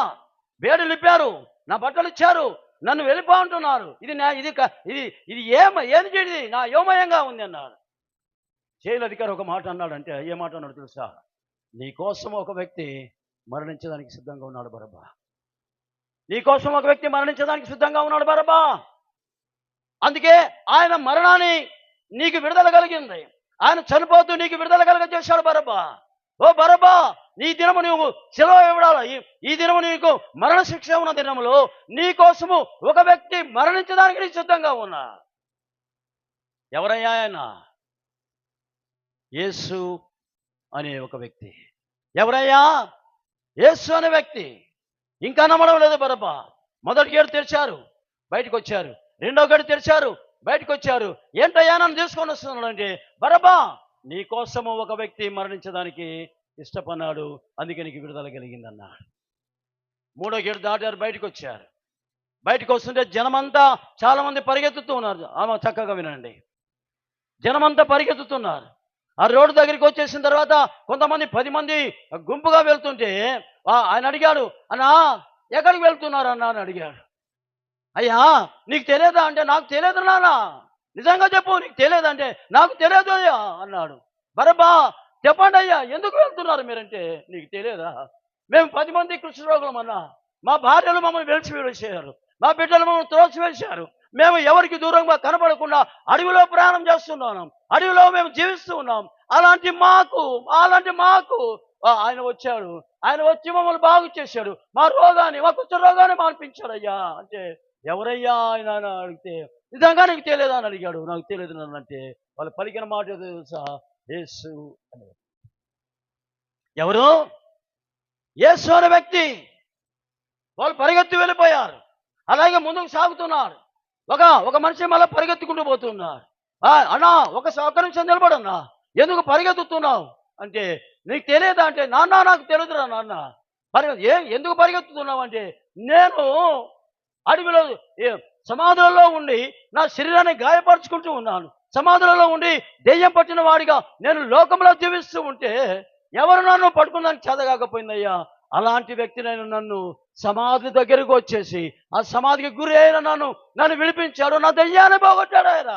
బేడీలు ఇప్పారు, నా బట్టలు ఇచ్చారు, నన్ను వెళ్ళిపో అంటున్నారు, ఇది ఇది ఏది చేయది, నా యోమయంగా ఉంది అన్నాడు. జైలు అధికారి ఒక మాట అన్నాడంటే ఏ మాట అన్నాడు తెలుసా? నీ కోసం ఒక వ్యక్తి మరణించడానికి సిద్ధంగా ఉన్నాడు బరబ్బా. నీ కోసం ఒక వ్యక్తి మరణించడానికి సిద్ధంగా ఉన్నాడు బరబ్బా. అందుకే ఆయన మరణాన్ని నీకు విడుదల కలిగింది. ఆయన చనిపోతూ నీకు విడుదల కలగ చేశాడు బరబ్బా. ఓ బరబ్బా, నీ దినము నువ్వు సెలవు ఇవ్వడాలి. ఈ దినము నీకు మరణ శిక్ష ఉన్న దినములో నీ కోసము ఒక వ్యక్తి మరణించడానికి నీ సిద్ధంగా ఉన్నా. ఎవరయ్యా ఆయన? యేసు అనే ఒక వ్యక్తి. ఎవరయ్యా? యేసు అనే వ్యక్తి. ఇంకా నమ్మడం లేదు బరబ్బా. మొదటి గేటు తెరిచారు, బయటకు వచ్చారు. రెండో గేటు తెరిచారు, బయటకు వచ్చారు. ఏంటయ్యా నన్ను తీసుకొని వస్తున్నాడు అంటే, బరబ్బా నీ కోసము ఒక వ్యక్తి మరణించడానికి ఇష్టపడ్డాడు, అందుకే నీకు విడుదల కలిగిందన్నాడు. మూడో గేటు దాటారు, బయటకు వచ్చారు. బయటకు వస్తుంటే జనమంతా చాలా మంది పరిగెత్తుతూ ఉన్నారు. ఆమె చక్కగా వినండి. జనమంతా పరిగెత్తుతున్నారు. ఆ రోడ్డు దగ్గరికి వచ్చేసిన తర్వాత కొంతమంది 10 మంది గుంపుగా వెళ్తుంటే ఆయన అడిగాడు, అన్నా ఎక్కడికి వెళ్తున్నారు అన్నా అని అడిగాడు. అయ్యా నీకు తెలియదా అంటే, నాకు తెలియదు నాన్న, నిజంగా చెప్పు, నీకు తెలియదంటే నాకు తెలియదు అయ్యా అన్నాడు. బరబ్బా చెప్పండి అయ్యా, ఎందుకు వెళ్తున్నారు మీరంటే, నీకు తెలియదా, మేము 10 మంది కృష్ణరోగులం అన్నా, మా భార్యలు మమ్మల్ని వెలిసివేశారు, మా బిడ్డలు మమ్మల్ని త్రోసివేశారు, మేము ఎవరికి దూరంగా కనపడకుండా అడవిలో ప్రయాణం చేస్తున్నాం, అడవిలో మేము జీవిస్తూ ఉన్నాం. అలాంటి మాకు ఆయన వచ్చాడు, ఆయన వచ్చి మమ్మల్ని బాగు చేశాడు, మా కుష్ఠ రోగాన్ని మాన్పించాడు అయ్యా అంటే, ఎవరయ్యా ఆయన అని అడిగితే, నిజంగా నీకు తెలియదా అని అడిగాడు. నాకు తెలియదు నన్ను అంటే, వాళ్ళు పలికిన మాట తెలుసా? యేసు అని. ఎవరు? యేసు అనే వ్యక్తి. వాళ్ళు పరిగెత్తి వెళ్ళిపోయారు. అలాగే ముందుకు సాగుతున్నాడు. ఒక మనిషి మళ్ళీ పరిగెత్తుకుంటూ పోతున్నాడు. అన్నా ఒక్క నిమిషం నిలబడన్నా, ఎందుకు పరిగెత్తుతున్నావు అంటే, నీకు తెలియదా అంటే, నాన్న నాకు తెలియదురా నాన్న, ఎందుకు పరిగెత్తుతున్నావు అంటే, నేను అడవిలో సమాధులలో ఉండి నా శరీరాన్ని గాయపరుచుకుంటూ ఉన్నాను, సమాధులలో ఉండి దెయ్యం పట్టిన వాడిగా నేను లోకంలో జీవిస్తూ ఉంటే ఎవరు నన్ను పట్టుకున్నానికి చేతగాకపోయిందయ్యా, అలాంటి వ్యక్తినైనా నన్ను సమాధి దగ్గరకు వచ్చేసి ఆ సమాధికి గురి అయిన నన్ను విడిపించాడు, నా దెయ్యాన్ని పోగొట్టాడు ఆయన.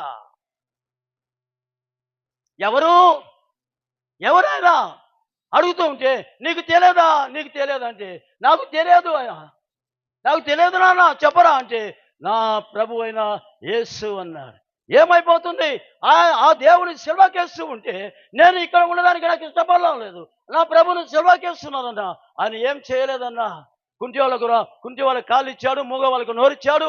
ఎవరైనా అడుగుతూ ఉంటే, నీకు తెలియదా అంటే, నాకు తెలియదు అయ్యా, నాకు తెలియదు నాన్న చెప్పరా అంటే, నా ప్రభు అయిన యేసు అన్నాడు. ఏమైపోతుంది? ఆ దేవుని సిల్వకేస్తూ ఉంటే నేను ఇక్కడ ఉండడానికి నాకు ఇష్టపడడం లేదు, నా ప్రభుని సిల్వకేస్తున్నానన్నా. ఆయన ఏం చేయలేదన్నా. కుంటి వాళ్ళకు కాళ్ళు ఇచ్చాడు, మూగ వాళ్ళకు నోరిచ్చాడు,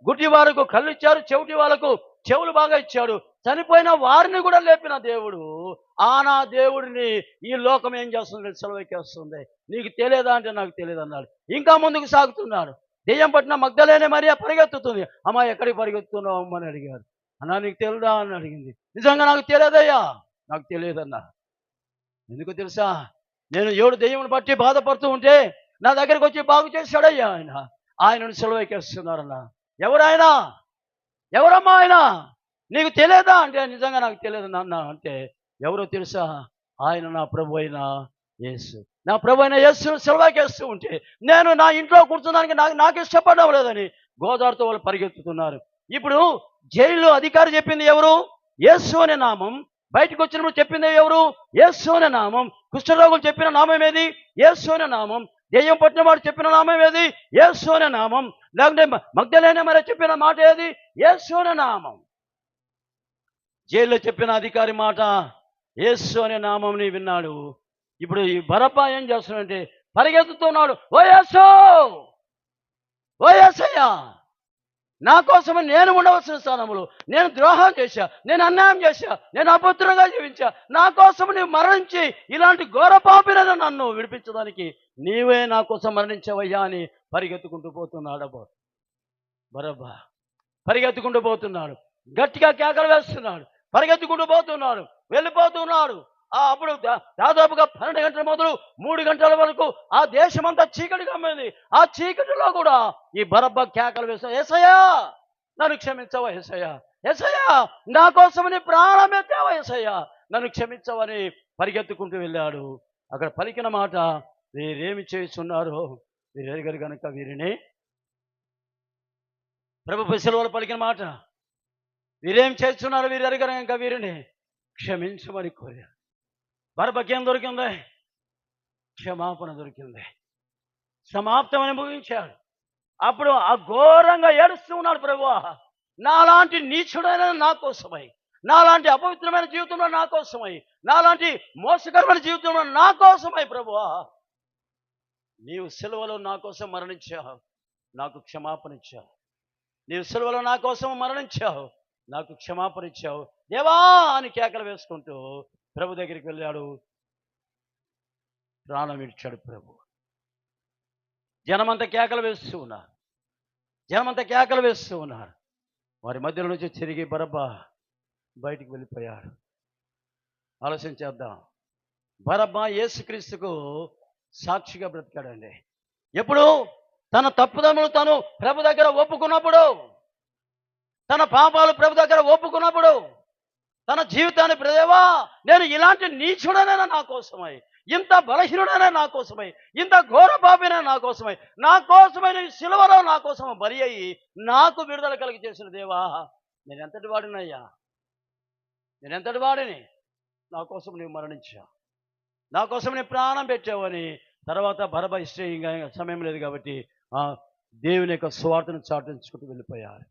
గుడ్డి వారికి కళ్ళు ఇచ్చాడు, చెవిటి వాళ్ళకు చెవులు బాగా ఇచ్చాడు, చనిపోయిన వారిని కూడా లేపిన దేవుడు. నా దేవుడిని ఈ లోకం ఏం చేస్తుంది? సెలవెక్కేస్తుంది. నీకు తెలియదా అంటే నాకు తెలియదు అన్నాడు. ఇంకా ముందుకు సాగుతున్నాడు. దెయ్యం పట్టిన మగ్దలేనే మరియ పరిగెత్తుతుంది. అమ్మా, ఎక్కడికి పరిగెత్తున్నావు అమ్మని అడిగాడు. అన్నా, నీకు తెలుదా అని అడిగింది. నిజంగా నాకు తెలియదయ్యా, నాకు తెలియదన్నా. ఎందుకు తెలుసా? నేను 7 దెయ్యములు పట్టి బాధపడుతూ ఉంటే నా దగ్గరికి వచ్చి బాగు చేశాడయ్యా ఆయనను సెలవెక్కేస్తున్నారన్నా. ఎవరాయనా? ఎవరమ్మా ఆయన? నీకు తెలియదా అంటే నిజంగా నాకు తెలియదు నాన్న అంటే, ఎవరో తెలుసా? ఆయన నా ప్రభు అయిన యేసు. నా ప్రభు అయిన యేసును సెలవుకేస్తూ ఉంటే నేను నా ఇంట్లో కూర్చున్నానికి నాకు ఇష్టపడడం లేదని గోదావరితో వాళ్ళు పరిగెత్తుతున్నారు. ఇప్పుడు జైల్లో అధికారి చెప్పింది ఎవరు? యేసు అనే నామం. బయటకు వచ్చినప్పుడు చెప్పింది ఎవరు? యేసు అనే నామం. కుష్ఠరోగులు చెప్పిన నామం ఏది? యేసు అనే నామం. దెయ్యం పట్టిన వాడు చెప్పిన నామం ఏది? యేసు అనే నామం. లేకుంటే మగ్దలేనే మరి చెప్పిన మాట ఏది? యేసు అనే నామం. జైల్లో చెప్పిన అధికారి మాట యేసు అనే నామంని విన్నాడు. ఇప్పుడు ఈ బరబ్బా ఏం చేస్తున్నాడంటే పరిగెత్తుతున్నాడు. ఓ యేసు, ఓ యేసయ్యా, నా కోసమే నేను ఉండవలసిన స్థానంలో నేను ద్రోహం చేశా, నేను అన్యాయం చేశా, నేను అభద్రంగా జీవించా. నా కోసం నీవు మరణించి ఇలాంటి ఘోర పాపినను నన్ను విడిపించడానికి నీవే నా కోసం మరణించవయ్యా అని పరిగెత్తుకుంటూ పోతున్నాడు. బరబ్బా పరిగెత్తుకుంటూ పోతున్నాడు. గట్టిగా కేకలు వేస్తున్నాడు. పరిగెత్తుకుంటూ పోతున్నాడు. వెళ్ళిపోతున్నాడు. అప్పుడు దాదాపుగా 12 గంటల మొదలు 3 గంటల వరకు ఆ దేశమంతా చీకటి కమ్మింది. ఆ చీకటిలో కూడా ఈ బరబ్బా కేకలు వేసా, యేసయ్యా నన్ను క్షమించవా, యేసయ్యా, యేసయ్యా నా కోసం నీ ప్రాణం ఎత్తావా, యేసయ్యా నన్ను క్షమించవని పరిగెత్తుకుంటూ వెళ్ళాడు. అక్కడ పలికిన మాట, వీరేమి చేస్తున్నారో వీరెరగరు కనుక వీరిని. ప్రభు శిలువలో పలికిన మాట, వీరేం చేస్తున్నారు వీరెరగరు కనుక వీరిని క్షమించమని కోరారు. బరబ్బకి ఏం దొరికింది? క్షమాపణ దొరికింది. సమాప్తమని ముగించాడు. అప్పుడు ఆ ఘోరంగా ఏడుస్తూ ఉన్నాడు. ప్రభువా, నాలాంటి నీచుడైన నా కోసమై, నాలాంటి అపవిత్రమైన జీవితంలో నా కోసమై, నాలాంటి మోసకరమైన జీవితంలో నా కోసమై ప్రభువా నీవు సిలువలో నా కోసం మరణించావు, నాకు క్షమాపణ ఇచ్చావు. నీవు సిలువలో నా కోసం మరణించావు, నాకు క్షమాపణ ఇచ్చావు దేవా అని కేకలు వేసుకుంటూ ప్రభు దగ్గరికి వెళ్ళాడు. ప్రాణం ఇచ్చాడు ప్రభు. జనమంతా కేకలు వేస్తూ ఉన్నారు. జనమంతా కేకలు వేస్తూ ఉన్నారు. వారి మధ్యలో నుంచి తిరిగి బరబ్బా బయటికి వెళ్ళిపోయాడు. ఆలోచన చేద్దాం. బరబ్బా యేసుక్రీస్తుకు సాక్షిగా బ్రతికాడండి. ఎప్పుడు? తన తప్పుదములు తను ప్రభు దగ్గర ఒప్పుకున్నప్పుడు, తన పాపాలు ప్రభు దగ్గర ఒప్పుకున్నప్పుడు, తన జీవితాన్ని దేవా నేను ఇలాంటి నీచుడనైనా నా కోసమై, ఇంత బలహీనుడైనా నా కోసమై, ఇంత ఘోర పాపినైనా నా కోసమై, నా కోసమై నీ సిలువలో నా కోసం బలి అయ్యి నాకు విడుదల కలిగి చేసిన దేవా నేను ఎంతటి వాడినయ్యా, నేను ఎంతటి వాడిని, నా కోసం నీవు మరణించావు, నా కోసం నీ ప్రాణం పెట్టావని. తర్వాత బరబ్బా ఇష్టంగా సమయం లేదు కాబట్టి దేవుని యొక్క స్వార్థను చాటించుకుంటూ వెళ్ళిపోయారు.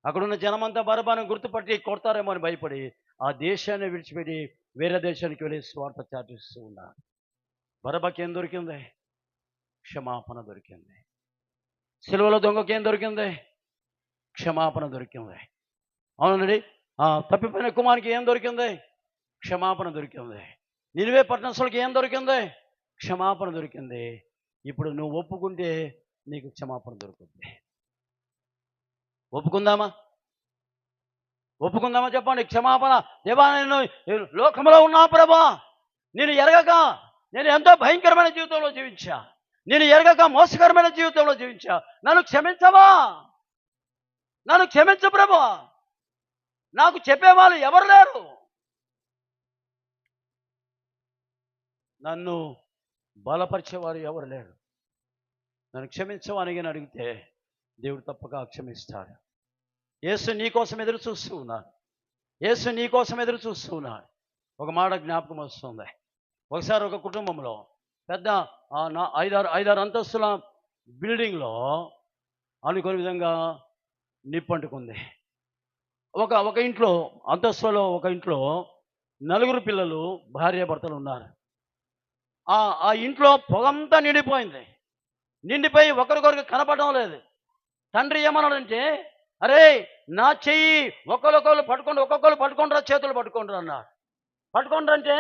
అక్కడున్న జనమంతా బరబ్బాను గుర్తుపట్టి కొడతారేమో అని భయపడి ఆ దేశాన్ని విడిచిపెట్టి వేరే దేశానికి వెళ్ళి స్వార్థ చాటిస్తూ ఉన్నారు. బరబ్బాకి ఏం దొరికింది? క్షమాపణ దొరికింది. సిలువలో దొంగకి ఏం దొరికింది? క్షమాపణ దొరికింది. అవునండి. తప్పిపోయిన కుమారునికి ఏం దొరికింది? క్షమాపణ దొరికింది. నినివే పట్టణస్తులకి ఏం దొరికింది? క్షమాపణ దొరికింది. ఇప్పుడు నువ్వు ఒప్పుకుంటే నీకు క్షమాపణ దొరుకుతుంది. ఒప్పుకుందామా? ఒప్పుకుందామా చెప్పండి. క్షమాపణ దేవా నేను లోకంలో ఉన్నా ప్రభా, నేను ఎరగక నేను ఎంతో భయంకరమైన జీవితంలో జీవించా, నేను ఎరగక మోసకరమైన జీవితంలో జీవించా, నన్ను క్షమించవా, నన్ను క్షమించు ప్రభా. నాకు చెప్పేవాళ్ళు ఎవరు లేరు, నన్ను బలపరిచేవారు ఎవరు లేరు, నన్ను క్షమించవని అడిగితే దేవుడు తప్పక క్షమిస్తాడు. యేసు నీ కోసం ఎదురు చూస్తూ ఉన్నాడు. యేసు నీ కోసం ఎదురు చూస్తూ ఉన్నాడు. ఒక మాట జ్ఞాపకం వస్తుంది. ఒకసారి ఒక కుటుంబంలో పెద్ద 5-6 అంతస్తుల బిల్డింగ్లో అనుకోని విధంగా నిప్పంటుకుంది. ఒక ఇంట్లో అంతస్తులో ఒక ఇంట్లో 4 పిల్లలు భార్యాభర్తలు ఉన్నారు. ఆ ఇంట్లో పొగంతా నిండిపోయింది. నిండిపోయి ఒకరికొకరికి కనపడడం లేదు. తండ్రి ఏమన్నాడంటే, అరే నా చెయ్యి ఒక్కొక్కరు పట్టుకుంటారా చేతులు పట్టుకుంటారు అన్నారు. పట్టుకుంటారు అంటే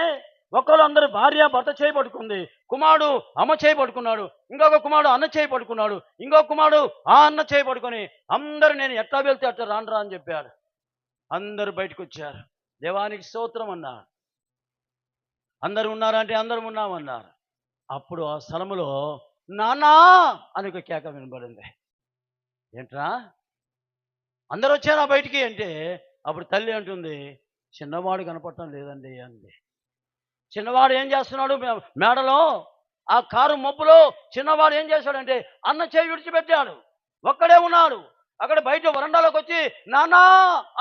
ఒక్కరు అందరు భార్య భర్త చేయి పట్టుకుంది, కుమారుడు అమ్మ చేయి పట్టుకున్నాడు, ఇంకొక కుమారుడు అన్న చేయి పట్టుకున్నాడు, ఇంకొక కుమారుడు ఆ అన్న చేయి పట్టుకొని అందరూ నేను ఎట్లా వెళ్తే అట్లా రానరా అని చెప్పాడు. అందరూ బయటకు వచ్చారు. దేవానికి స్తోత్రం అన్నారు. అందరూ ఉన్నారంటే అందరూ ఉన్నామన్నారు. అప్పుడు ఆ స్థలములో నాన్నా అని ఒక కేక వినబడింది. ఏంట్రా అందరూ వచ్చారా బయటికి అంటే, అప్పుడు తల్లి అంటుంది, చిన్నవాడు కనపడటం లేదండి అంది. చిన్నవాడు ఏం చేస్తున్నాడు మేడలో ఆ కారు మబ్బులో చిన్నవాడు ఏం చేశాడంటే అన్న చేయి విడిచిపెట్టాడు, ఒక్కడే ఉన్నాడు. అక్కడ బయట వరండాలోకి వచ్చి నాన్నా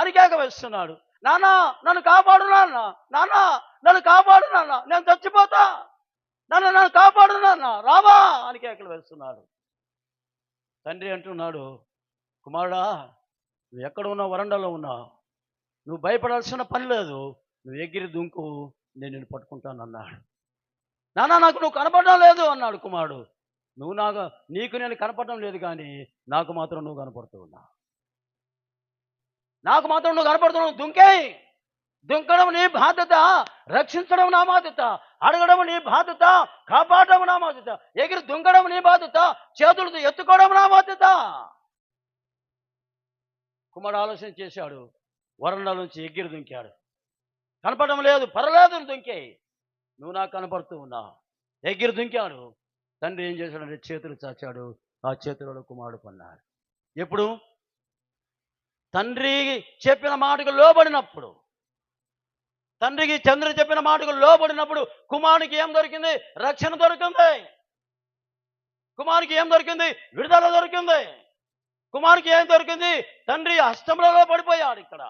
అని కేక వేస్తున్నాడు. నాన్నా నన్ను కాపాడు నాన్న, నాన్నా నన్ను కాపాడు నాన్న, నేను చచ్చిపోతా, నన్ను కాపాడు నాన్న, రావా అని కేకలు వేస్తున్నాడు. తండ్రి అంటున్నాడు, కుమారుడా నువ్వు ఎక్కడ ఉన్నావు? వరండాలో ఉన్నావు, నువ్వు భయపడాల్సిన పని లేదు, నువ్వు ఎగిరి దుంకు, నేను నిన్ను పట్టుకుంటాను అన్నాడు. నాన్న నాకు నువ్వు కనపడడం లేదు అన్నాడు కుమారుడు. నీకు నేను కనపడడం లేదు, కానీ నాకు మాత్రం నువ్వు కనపడుతూ ఉన్నావు, నాకు మాత్రం నువ్వు కనపడుతున్నావు. దుంకడం నీ బాధ్యత, రక్షించడం నా బాధ్యత, అడగడం నీ బాధ్యత, కాపాడడం నా బాధ్యత, ఎగిరి దుంకడం నీ బాధ్యత, చేతులతో ఎత్తుకోవడం నా బాధ్యత. కుమారుడు ఆలోచన చేశాడు, వరండా నుంచి ఎగిరి దుంకాడు. కనపడడం లేదు, పర్లేదు దుంకే, నువ్వు నాకు కనపడుతూ ఉన్నావు. ఎగిరి దుంకాడు. తండ్రి ఏం చేశాడంటే చేతులు చాచాడు, ఆ చేతులలో కుమారుడు పన్నాడు. ఎప్పుడు? తండ్రి చెప్పిన మాటకు లోబడినప్పుడు. తండ్రికి తండ్రి చెప్పిన మాటకు లోబడినప్పుడు కుమారునికి ఏం దొరికింది? రక్షణ దొరికింది. కుమారునికి ఏం దొరికింది? విడుదల దొరికింది. కుమారునికి ఏం దొరికింది? తండ్రి హస్తంలో పడిపోయాడు. ఇక్కడ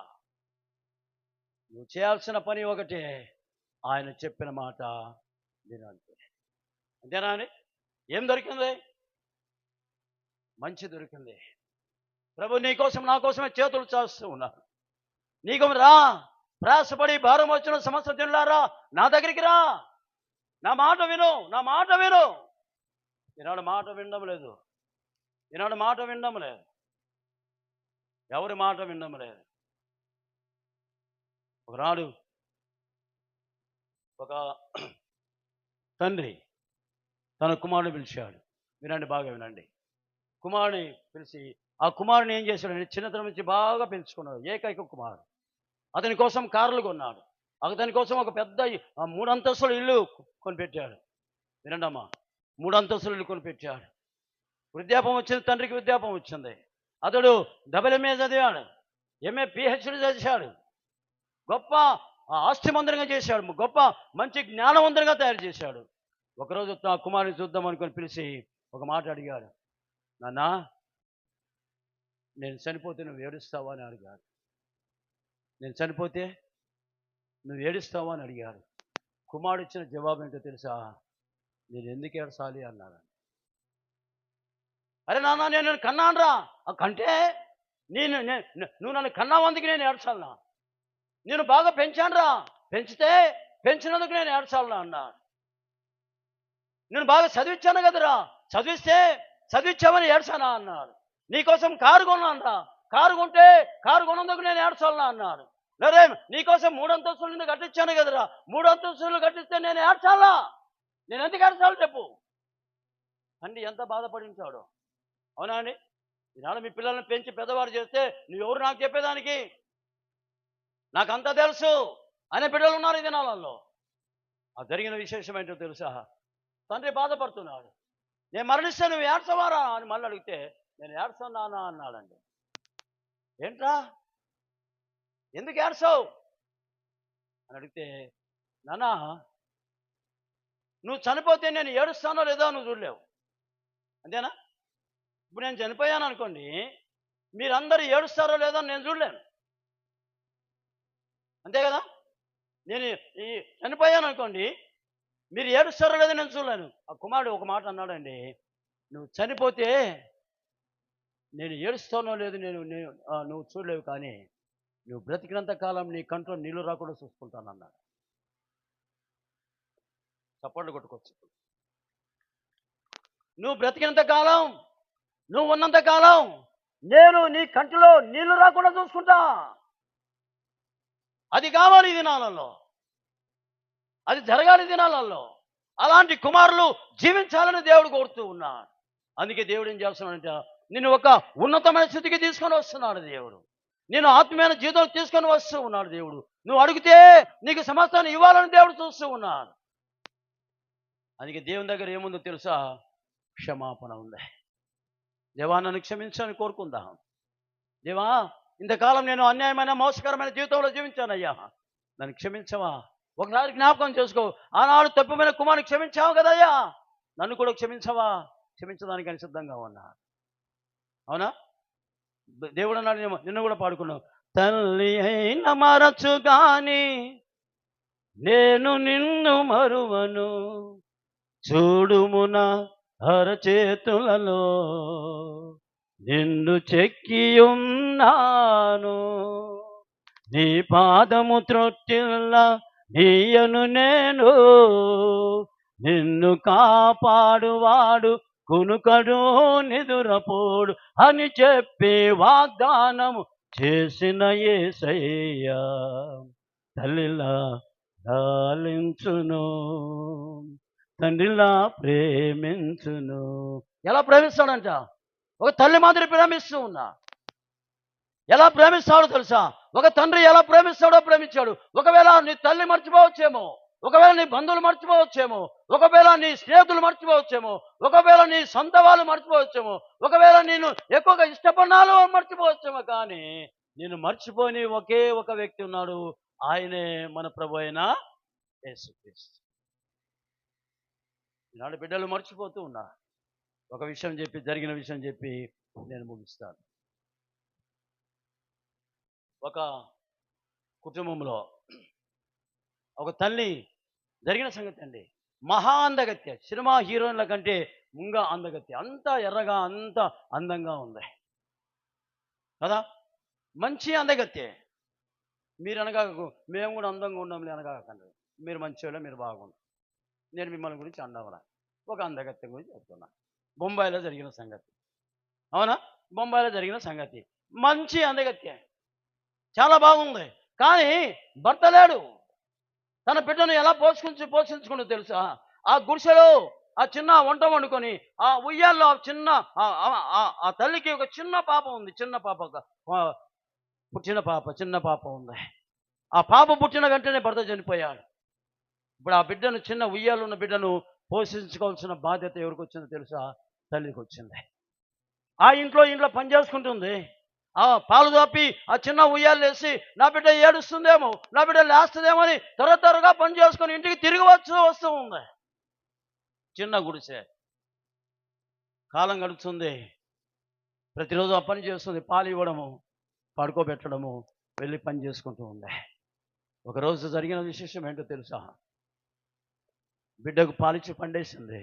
నువ్వు చేయాల్సిన పని ఒకటే, ఆయన చెప్పిన మాట వినంతే. అంతేనా అండి? ఏం దొరికింది? మంచి దొరికింది. ప్రభు నీకోసం నా కోసమే చేతులు చాస్తూ ఉన్నారు. నీకు రా, ప్రయాసపడి భారం వచ్చిన సమస్య తిన్నారా, నా దగ్గరికి రా, నా మాట విను, నా మాట విను. ఈనాడు మాట వినడం లేదు, ఈనాడు మాట వినడం లేదు, ఎవరి మాట వినడం లేదు. ఒకనాడు ఒక తండ్రి తన కుమారుని పిలిచాడు. వినండి, బాగా వినండి. కుమారుని పిలిచి ఆ కుమారుని ఏం చేశాడంటే చిన్నతనం నుంచి బాగా పెంచుకున్నాడు. ఏకైక కుమారుడు. అతని కోసం కార్లు కొన్నాడు. అతని కోసం ఒక పెద్ద 3 అంతస్తుల ఇల్లు కొనిపెట్టాడు. వినండి అమ్మా, 3 అంతస్తుల ఇల్లు కొనిపెట్టాడు. వృద్ధాపం వచ్చింది, తండ్రికి వృద్ధాపం వచ్చింది. అతడు MA చదివాడు, MA PhD చేశాడు, గొప్ప ఆస్తిమంతునిగా చేశాడు, గొప్ప మంచి జ్ఞానవంతునిగా తయారు చేశాడు. ఒకరోజు ఆ కుమారుని చూద్దాం అనుకొని పిలిచి ఒక మాట అడిగాడు. నాన్నా నేను చనిపోతే నువ్వు ఏడుస్తావా అని అడిగాడు. నేను చనిపోతే నువ్వు ఏడుస్తావా అని అడిగాడు. కుమారుడు ఇచ్చిన జవాబు ఏంటో తెలుసా? నేను ఎందుకు ఏడసాలి అన్నాడు. అరే నాన్న నేను కన్నానురా, కంటే నువ్వు నన్ను కన్నావందుకు నేను ఏడ్చాలనా? నేను బాగా పెంచానురా, పెంచినందుకు నేను ఏడ్చాలనా అన్నాడు. నేను బాగా చదివించాను కదరా, చదివించామని ఏడ్చానా అన్నాడు. నీకోసం కారు కొన్నానురా, కారు కొన్నందుకు నేను ఏడ్చాలనా అన్నాడు. లేదే నీకోసం 3 అంతస్తుల నుండి కట్టించాను కదరా, 3 అంతస్తులు కట్టిస్తే నేను ఏడ్చాలా? నేను ఎందుకు ఏడ్చాలి చెప్పు అండి. ఎంత బాధపడించాడు. అవునా అండి? ఈనాడు మీ పిల్లల్ని పెంచి పెద్దవాడు చేస్తే నువ్వెవరు నాకు చెప్పేదానికి? నాకంతా తెలుసు అనే బిడ్డలు ఉన్నారు ఈ దినాలలో. ఆ జరిగిన విశేషం ఏంటో తెలుసా? తండ్రి బాధపడుతున్నాడు. నేను మరణిస్తే నువ్వు ఏడ్చవారా అని మళ్ళీ అడిగితే నేను ఏడ్చన్నానా అన్నాడండి. ఏంట్రా ఎందుకు ఏడ్చావు అని అడిగితే, నాన్నా నువ్వు చనిపోతే నేను ఏడుస్తానో లేదో నువ్వు చూడలేవు, అంతేనా? ఇప్పుడు నేను చనిపోయాను అనుకోండి, మీరందరూ ఏడుస్తారో లేదో నేను చూడలేను, అంతే కదా? నేను చనిపోయాను అనుకోండి, మీరు ఏడుస్తారో లేదో నేను చూడలేను. ఆ కుమారుడు ఒక మాట అన్నాడండి, నువ్వు చనిపోతే నేను ఏడుస్తానో లేదు నువ్వు చూడలేవు, కానీ నువ్వు బ్రతికినంత కాలం నీ కంట్లో నీళ్లు రాకుండా చూసుకుంటానన్నాడు. చప్పట్లు కొట్టుకోవచ్చు. నువ్వు బ్రతికినంత కాలం, నువ్వు ఉన్నంత కాలం నేను నీ కంటిలో నీళ్లు రాకుండా చూసుకుంటా. అది కావాలి ఈ దినాలలో, అది జరగాలి ఈ దినాలలో. అలాంటి కుమారులు జీవించాలని దేవుడు కోరుతూ ఉన్నాడు. అందుకే దేవుడు ఏం చేస్తున్నాడంటే నిన్ను ఒక ఉన్నతమైన స్థితికి తీసుకొని వస్తున్నాడు దేవుడు. నేను ఆత్మీయమైన జీవితం తీసుకొని వస్తూ ఉన్నాడు దేవుడు. నువ్వు అడిగితే నీకు సమస్తాన్ని ఇవ్వాలని దేవుడు చూస్తూ ఉన్నాడు. అందుకే దేవుని దగ్గర ఏముందో తెలుసా? క్షమాపణ ఉంది. దేవా నన్ను క్షమించని కోరుకుందాం. దేవా ఇంతకాలం నేను అన్యాయమైన మోసకరమైన జీవితంలో జీవించానయ్యా, నన్ను క్షమించవా? ఒకసారి జ్ఞాపకం చేసుకో. ఆనాడు తప్పిపోయిన కుమారుని క్షమించావు కదయ్యా, నన్ను కూడా క్షమించవా? క్షమించడానికి అని సిద్ధంగా ఉన్నా. అవునా? దేవుడు అన్నాడు, నిన్ను కూడా పాడుకున్నావు. తల్లి అయిన మరచు గాని నేను నిన్ను మరువను, చూడుమున అరచేతులలో నిన్ను చెక్కియున్నాను. నీ పాదము త్రొట్టిల్ల నీయను నేను, నిన్ను కాపాడువాడు కునుకడు నిదురపోడు అని చెప్పి వాగ్దానము చేసిన యేసయ్యా తల్లిలా లాలించును, తండ్రిలా ప్రేమించును. ఎలా ప్రేమిస్తాడంట? ఒక తల్లి మాదిరి ప్రేమిస్తూ ఉన్నా. ఎలా ప్రేమిస్తాడో తెలుసా? ఒక తండ్రి ఎలా ప్రేమిస్తాడో ప్రేమించాడు. ఒకవేళ నీ తల్లి మర్చిపోవచ్చేమో, ఒకవేళ నీ బంధువులు మర్చిపోవచ్చేమో, ఒకవేళ నీ స్నేహితులు మర్చిపోవచ్చేమో, ఒకవేళ నీ సొంత వాళ్ళు మర్చిపోవచ్చేమో, ఒకవేళ నేను ఎక్కువగా ఇష్టపడినాలో మర్చిపోవచ్చేమో, కానీ నేను మర్చిపోని ఒకే ఒక వ్యక్తి ఉన్నాడు. ఆయనే మన ప్రభు అయిన యేసుక్రీస్తు. ఈనాడు బిడ్డలు మర్చిపోతూ ఉన్నా. ఒక విషయం చెప్పి, జరిగిన విషయం చెప్పి నేను ముగిస్తాను. ఒక కుటుంబంలో ఒక తల్లి, జరిగిన సంగతి అండి, మహా అందగత్య, సినిమా హీరోయిన్ల కంటే ముంగా అందగత్య, అంతా ఎర్రగా అంత అందంగా ఉంది కదా, మంచి అందగత్యే. మీరు అనగా మేము కూడా అందంగా ఉన్నాంలే అనగాకండి, మీరు మంచివాళ్ళే, మీరు బాగుంటారు. నేను మిమ్మల్ని గురించి అండవరా, ఒక అందగత్య గురించి చెప్తున్నా. బొంబాయిలో జరిగిన సంగతి. అవునా? బొంబాయిలో జరిగిన సంగతి. మంచి అందగత్య, చాలా బాగుంది. కానీ భర్త లేడు. తన బిడ్డను ఎలా పోషించుకుంటూ తెలుసా? ఆ గుడిసెలో ఆ చిన్న వంట వండుకొని ఆ ఉయ్యాల్లో చిన్న ఆ తల్లికి ఒక చిన్న పాప ఉంది. చిన్న పాప ఉంది. ఆ పాప పుట్టిన వెంటనే భర్త చనిపోయాడు. ఇప్పుడు ఆ బిడ్డను, చిన్న ఉయ్యాలు ఉన్న బిడ్డను పోషించుకోవాల్సిన బాధ్యత ఎవరికి వచ్చిందో తెలుసా? తల్లికి వచ్చింది. ఆ ఇంట్లో పని చేసుకుంటుంది. ఆ పాలు దాపి ఆ చిన్న ఉయ్యాలు వేసి నా బిడ్డ ఏడుస్తుందేమో, నా బిడ్డ లేస్తుందేమో అని త్వరగా పని చేసుకొని ఇంటికి తిరిగి వస్తూ ఉంది. చిన్న గుడిసె. కాలం గడుస్తుంది. ప్రతిరోజు ఆ పని చేస్తుంది. పాలు ఇవ్వడము, పడుకోబెట్టడము, వెళ్ళి పని చేసుకుంటూ ఉంది. ఒకరోజు జరిగిన విశేషం ఏంటో తెలుసా? బిడ్డకు పాలిచ్చి పండేసింది.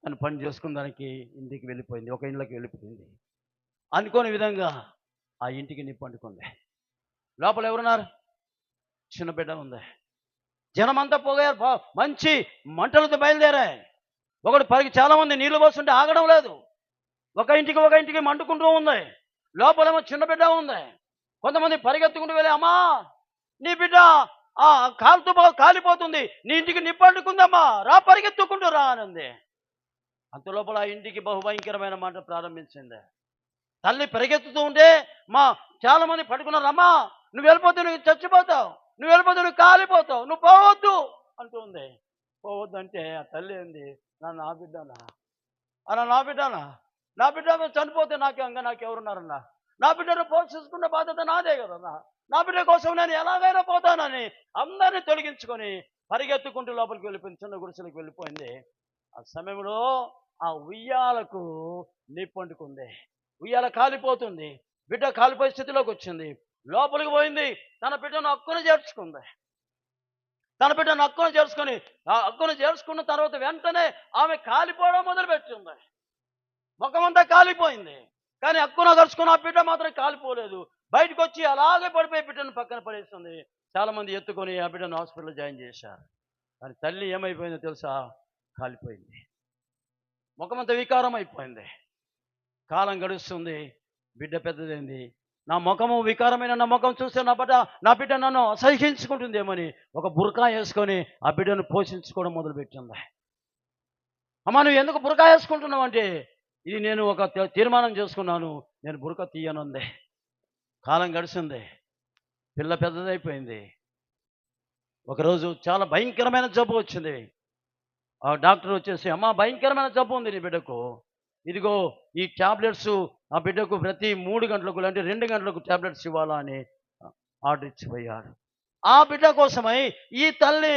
తను పని చేసుకున్న దానికి ఇంటికి వెళ్ళిపోయింది, ఒక ఇంట్లోకి వెళ్ళిపోయింది. అనుకోని విధంగా ఆ ఇంటికి నిప్పు అంటుకుంది. లోపల ఎవరున్నారు? చిన్న బిడ్డ ఉంది. జనమంతా పోగారు, మంచి మంటలతో బయలుదేరాయి. చాలా మంది నీళ్లు పోస్తుంటే ఆగడం లేదు. ఒక ఇంటికి మండుకుంటూ ఉంది. లోపలేమో చిన్న బిడ్డ ఉంది. కొంతమంది పరిగెత్తుకుంటూ వెళ్ళి, అమ్మా నీ బిడ్డ కాలిపోతుంది, నీ ఇంటికి నిప్పు అంటుకుందమ్మా, రా పరిగెత్తుకుంటూ రా అనంది. అంత లోపల ఆ ఇంటికి బహుభయంకరమైన మంట ప్రారంభించింది. తల్లి పరిగెత్తుతూ ఉంటే చాలా మంది పడుకున్నారు. అమ్మా నువ్వు వెళ్ళిపోతే నువ్వు చచ్చిపోతావు, నువ్వు వెళ్ళిపోతే నువ్వు కాలిపోతావు, నువ్వు పోవద్దు అంటుంది. పోవద్దు అంటే ఆ తల్లి ఏంది, నా బిడ్డనా, నా బిడ్డ చనిపోతే నాకెవరున్నారన్నా, నా బిడ్డను పోషించుకున్న బాధ్యత నాదే కదన్నా, నా బిడ్డ కోసం నేను ఎలాగైనా పోతానని అందరినీ తొలగించుకొని పరిగెత్తుకుంటూ లోపలికి వెళ్ళిపోయింది, చిన్న గుడిసెలకు వెళ్ళిపోయింది. ఆ సమయంలో ఆ ఉయ్యాలకు నిప్పంటుకుంది. ఉయ్యాల కాలిపోతుంది. బిడ్డ కాలిపోయే స్థితిలోకి వచ్చింది. లోపలికి పోయింది. తన బిడ్డను హక్కును చేర్చుకున్న తర్వాత వెంటనే ఆమె కాలిపోవడం మొదలుపెట్టింది. ముఖమంతా కాలిపోయింది. కానీ హక్కున దర్చుకున్న ఆ బిడ్డ మాత్రం కాలిపోలేదు. బయటకు వచ్చి అలాగే పడిపోయి బిడ్డను పక్కన పడేస్తుంది. చాలా మంది ఎత్తుకొని ఆ బిడ్డను హాస్పిటల్లో జాయిన్ చేశారు. కానీ తల్లి ఏమైపోయిందో తెలుసా? కాలిపోయింది. ముఖమంతా వికారం అయిపోయింది. కాలం గడుస్తుంది, బిడ్డ పెద్దదైంది. నా ముఖము వికారమైన నా ముఖం చూస్తే నా బిడ్డ నన్ను అసహ్యించుకుంటుందేమని ఒక బుర్కా వేసుకొని ఆ బిడ్డను పోషించుకోవడం మొదలుపెట్టింది. అమ్మా, నువ్వు ఎందుకు బురకా వేసుకుంటున్నావు అంటే, ఇది నేను ఒక తీర్మానం చేసుకున్నాను, నేను బురక తీయనుంది. కాలం గడిచింది, పిల్ల పెద్దదైపోయింది. ఒకరోజు చాలా భయంకరమైన జబ్బు వచ్చింది. ఆ డాక్టర్ వచ్చేసి, అమ్మా భయంకరమైన జబ్బు ఉంది నీ బిడ్డకు, ఇదిగో ఈ ట్యాబ్లెట్స్ ఆ బిడ్డకు ప్రతి 3 గంటలకు అంటే 2 గంటలకు ట్యాబ్లెట్స్ ఇవ్వాలా అని ఆర్డర్ ఇచ్చిపోయాడు. ఆ బిడ్డ కోసమై ఈ తల్లి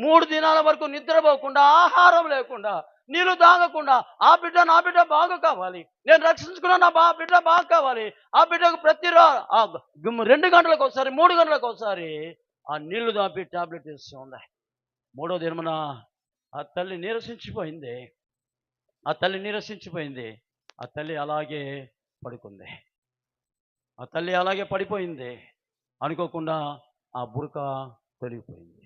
3 దినాల వరకు నిద్రపోకుండా, ఆహారం లేకుండా, నీళ్లు తాగకుండా, నా బిడ్డ బాగు కావాలి, నేను రక్షించుకున్న బిడ్డ బాగు కావాలి, ఆ బిడ్డకు ఆ 2 గంటలకు ఒకసారి 3 గంటలకు ఒకసారి ఆ నీళ్లు దాపి టాబ్లెట్ ఇస్తూ ఉంది. 3వ దినమున ఆ తల్లి నీరసించిపోయింది. ఆ తల్లి అలాగే పడుకుంది. ఆ తల్లి అలాగే పడిపోయింది. అనుకోకుండా ఆ బురక తొలగిపోయింది.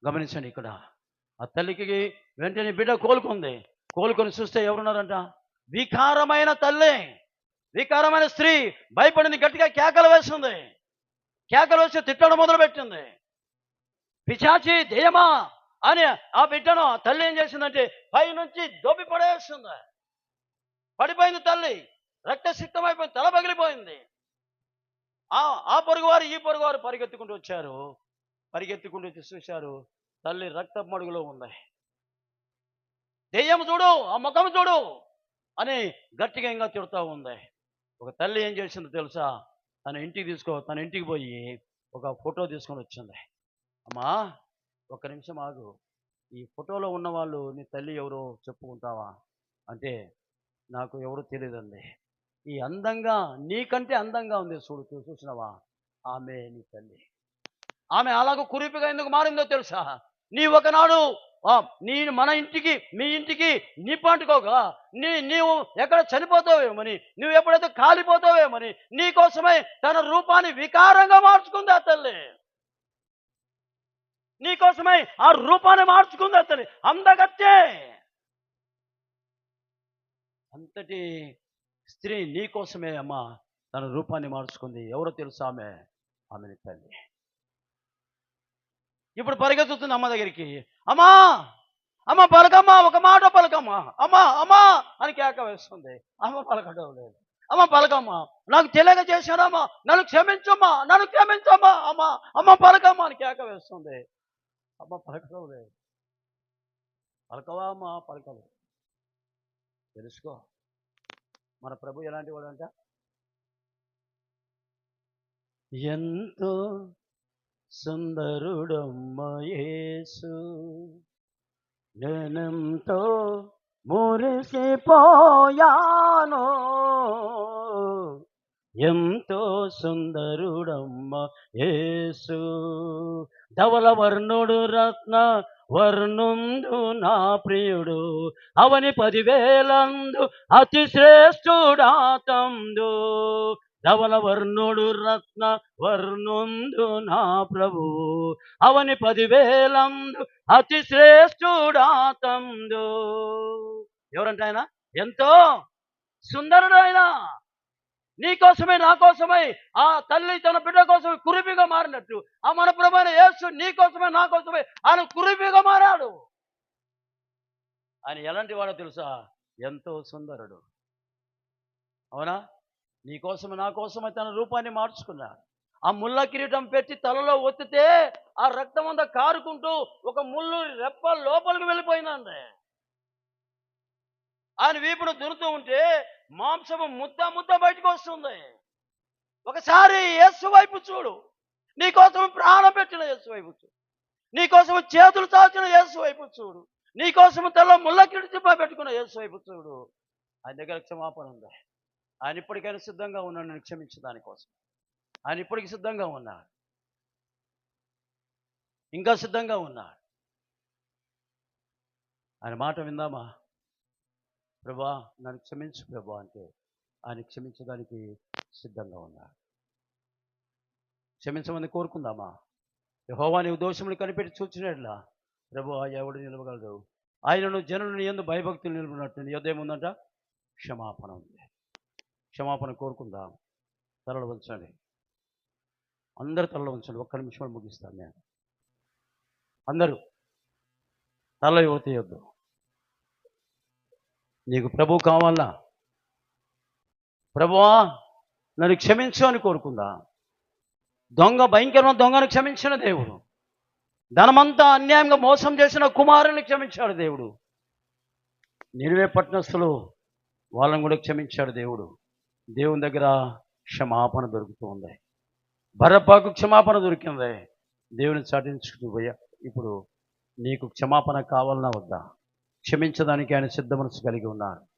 గమనించండి, ఇక్కడ ఆ తల్లికి వెంటనే బిడ్డ కోలుకుంది. కోలుకొని చూస్తే ఎవరున్నారంట? వికారమైన తల్లి, వికారమైన స్త్రీ భయపడిని గట్టిగా కేకలు వేస్తుంది. కేకలు వేసి తిట్టడం మొదలుపెట్టింది. పిశాచి, దెయ్యమా అని ఆ బిడ్డను తల్లి ఏం చేసిందంటే పై నుంచి దోపి పడేస్తుంది. పడిపోయింది తల్లి, రక్తసిక్తమైపోయింది, తల పగిలిపోయింది. ఆ పొరుగువారు ఈ పొరుగువారు పరిగెత్తుకుంటూ వచ్చారు. పరిగెత్తుకుంటూ వచ్చి చూశారు, తల్లి రక్త మడుగులో ఉంది. దెయ్యం చూడు, ఆ ముఖం చూడు అని గట్టిగా ఇంకా తిడుతూ ఉంది. ఒక తల్లి ఏం చేసిందో తెలుసా? తన ఇంటికి పోయి ఒక ఫోటో తీసుకొని వచ్చింది. అమ్మా, ఒక నిమిషం ఆగు, ఈ ఫోటోలో ఉన్న వాళ్ళు నీ తల్లి ఎవరో చెప్పుకుంటావా అంటే, నాకు ఎవరో తెలియదండి, ఈ అందంగా నీకంటే అందంగా ఉంది చూసినావా, ఆమె నీ తల్లి. ఆమె అలాగ కురిపిగా ఎందుకు మారిందో తెలుసా? నీ ఒకనాడు మన ఇంటికి మీ ఇంటికి నిప్పంటుకోగా నీవు ఎక్కడ చనిపోతావేమని, నువ్వు ఎప్పుడైతే కాలిపోతావేమని నీకోసమై తన రూపాన్ని వికారంగా మార్చుకుంది ఆ తల్లి. నీకోసమై ఆ రూపాన్ని మార్చుకుంది ఆ తల్లి. అందగత్తే అంతటి స్త్రీ నీకోసమే అమ్మా తన రూపాన్ని మార్చుకుంది. ఎవరో తెలుసా? ఆమె తల్లి. ఇప్పుడు పరిగెత్తుతుంది అమ్మ దగ్గరికి. అమ్మా, అమ్మ పలకమ్మా, ఒక మాట పలకమ్మా, అమ్మా అమ్మా అని కేక వేస్తుంది. అమ్మ పలకడం లేదు. అమ్మ పలకమ్మా, నాకు తెలియక చేశానమ్మా, నన్ను క్షమించమ్మా, అమ్మా అమ్మ పలకమ్మా అని కేక వేస్తుంది. అమ్మ పలకడం లేదు. పలకవా అమ్మా, పలకలేదు. తెలుసుకో, మన ప్రభు ఎలాంటి వాడు అంట? ఎంతో సుందరుడమ్మ యేసు, నేనెంతో మురిసిపోయాను, ఎంతో సుందరుడమ్మ యేసు, ధవల వర్ణుడు రత్న వర్ణుండు నా ప్రియుడు, అవని 10,000 అతి శ్రేష్ఠుడాతందు, ధవల వర్ణుడు రత్న వర్ణుండు నా ప్రభు, అవని 10,000 అతి శ్రేష్ఠుడాతందు. ఎవరంట ఆయన? ఎంతో సుందరుడు ఆయన. నీకోసమే నా కోసమై ఆ తల్లి తన బిడ్డ కోసమే కురిపిగా మారినట్టు ఆ మన ప్రభువైన యేసు నీకోసమే నా కోసమే ఆయన కురిపిగా మారాడు. ఆయన ఎలాంటి వాడో తెలుసా? ఎంతో సుందరుడు. అవునా? నీకోసమే నా కోసమే తన రూపాన్ని మార్చుకున్నాడు. ఆ ముళ్ళ కిరీటం పెట్టి తలలో ఒత్తితే ఆ రక్తం అంతా కారుకుంటూ ఒక ముళ్ళు రెప్ప లోపలికి వెళ్ళిపోయిందండి. ఆయన వీపును దురుతూ ఉంటే మాంసము ముద్ద బయటకు వస్తుంది. ఒకసారి యేసు వైపు చూడు, నీకోసం ప్రాణం పెట్టిన యేసు వైపు చూడు, నీకోసం చేతులు చాచిన యేసు వైపు చూడు, నీకోసం తల ముళ్ళ కిరీటం పెట్టుకున్న యేసు వైపు చూడు. ఆయన దగ్గర క్షమాపణ ఉంది. ఆయన ఇప్పటికైనా సిద్ధంగా ఉన్నాడు నేను క్షమించడానికోసం. ఆయన ఇప్పటికి సిద్ధంగా ఉన్నాడు, ఇంకా సిద్ధంగా ఉన్నాడు. ఆయన మాట విందామా? ప్రభా నన్ను క్షమించు ప్రభా అంటే ఆయన క్షమించడానికి సిద్ధంగా ఉన్నాడు. క్షమించమని కోరుకుందామా? యెహోవా నీవు దోషములు కనిపెట్టి చూచినట్లా ప్రభు ఎవడు నిలవగలడు? ఆయనను జనులను యందు భయభక్తులు నిలుపునట్టు నీ యొద్ద ఏముందంట? క్షమాపణ ఉంది. క్షమాపణ కోరుకుందాం. తలలు వంచండి, అందరు తలలు వంచండి. ఒక్క నిమిషంలో ముగిస్తాను నేను. అందరూ తల యువతయొద్దు. నీకు ప్రభు కావాలా? ప్రభువా నన్ను క్షమించు అని కోరుకుందా. భయంకరమైన దొంగను క్షమించిన దేవుడు, ధనమంతా అన్యాయంగా మోసం చేసిన కుమారుని క్షమించాడు దేవుడు. నినివే పట్టణస్థులు వాళ్ళని కూడా క్షమించాడు దేవుడు. దేవుని దగ్గర క్షమాపణ దొరుకుతూ ఉంది. బరపాకు క్షమాపణ దొరికింది. దేవుని చాటించుకుంటూ పోయా. ఇప్పుడు నీకు క్షమాపణ కావాలన్నా వద్దా? క్షమించడానికి ఆయన సిద్ధ మనసు కలిగి ఉన్నారు.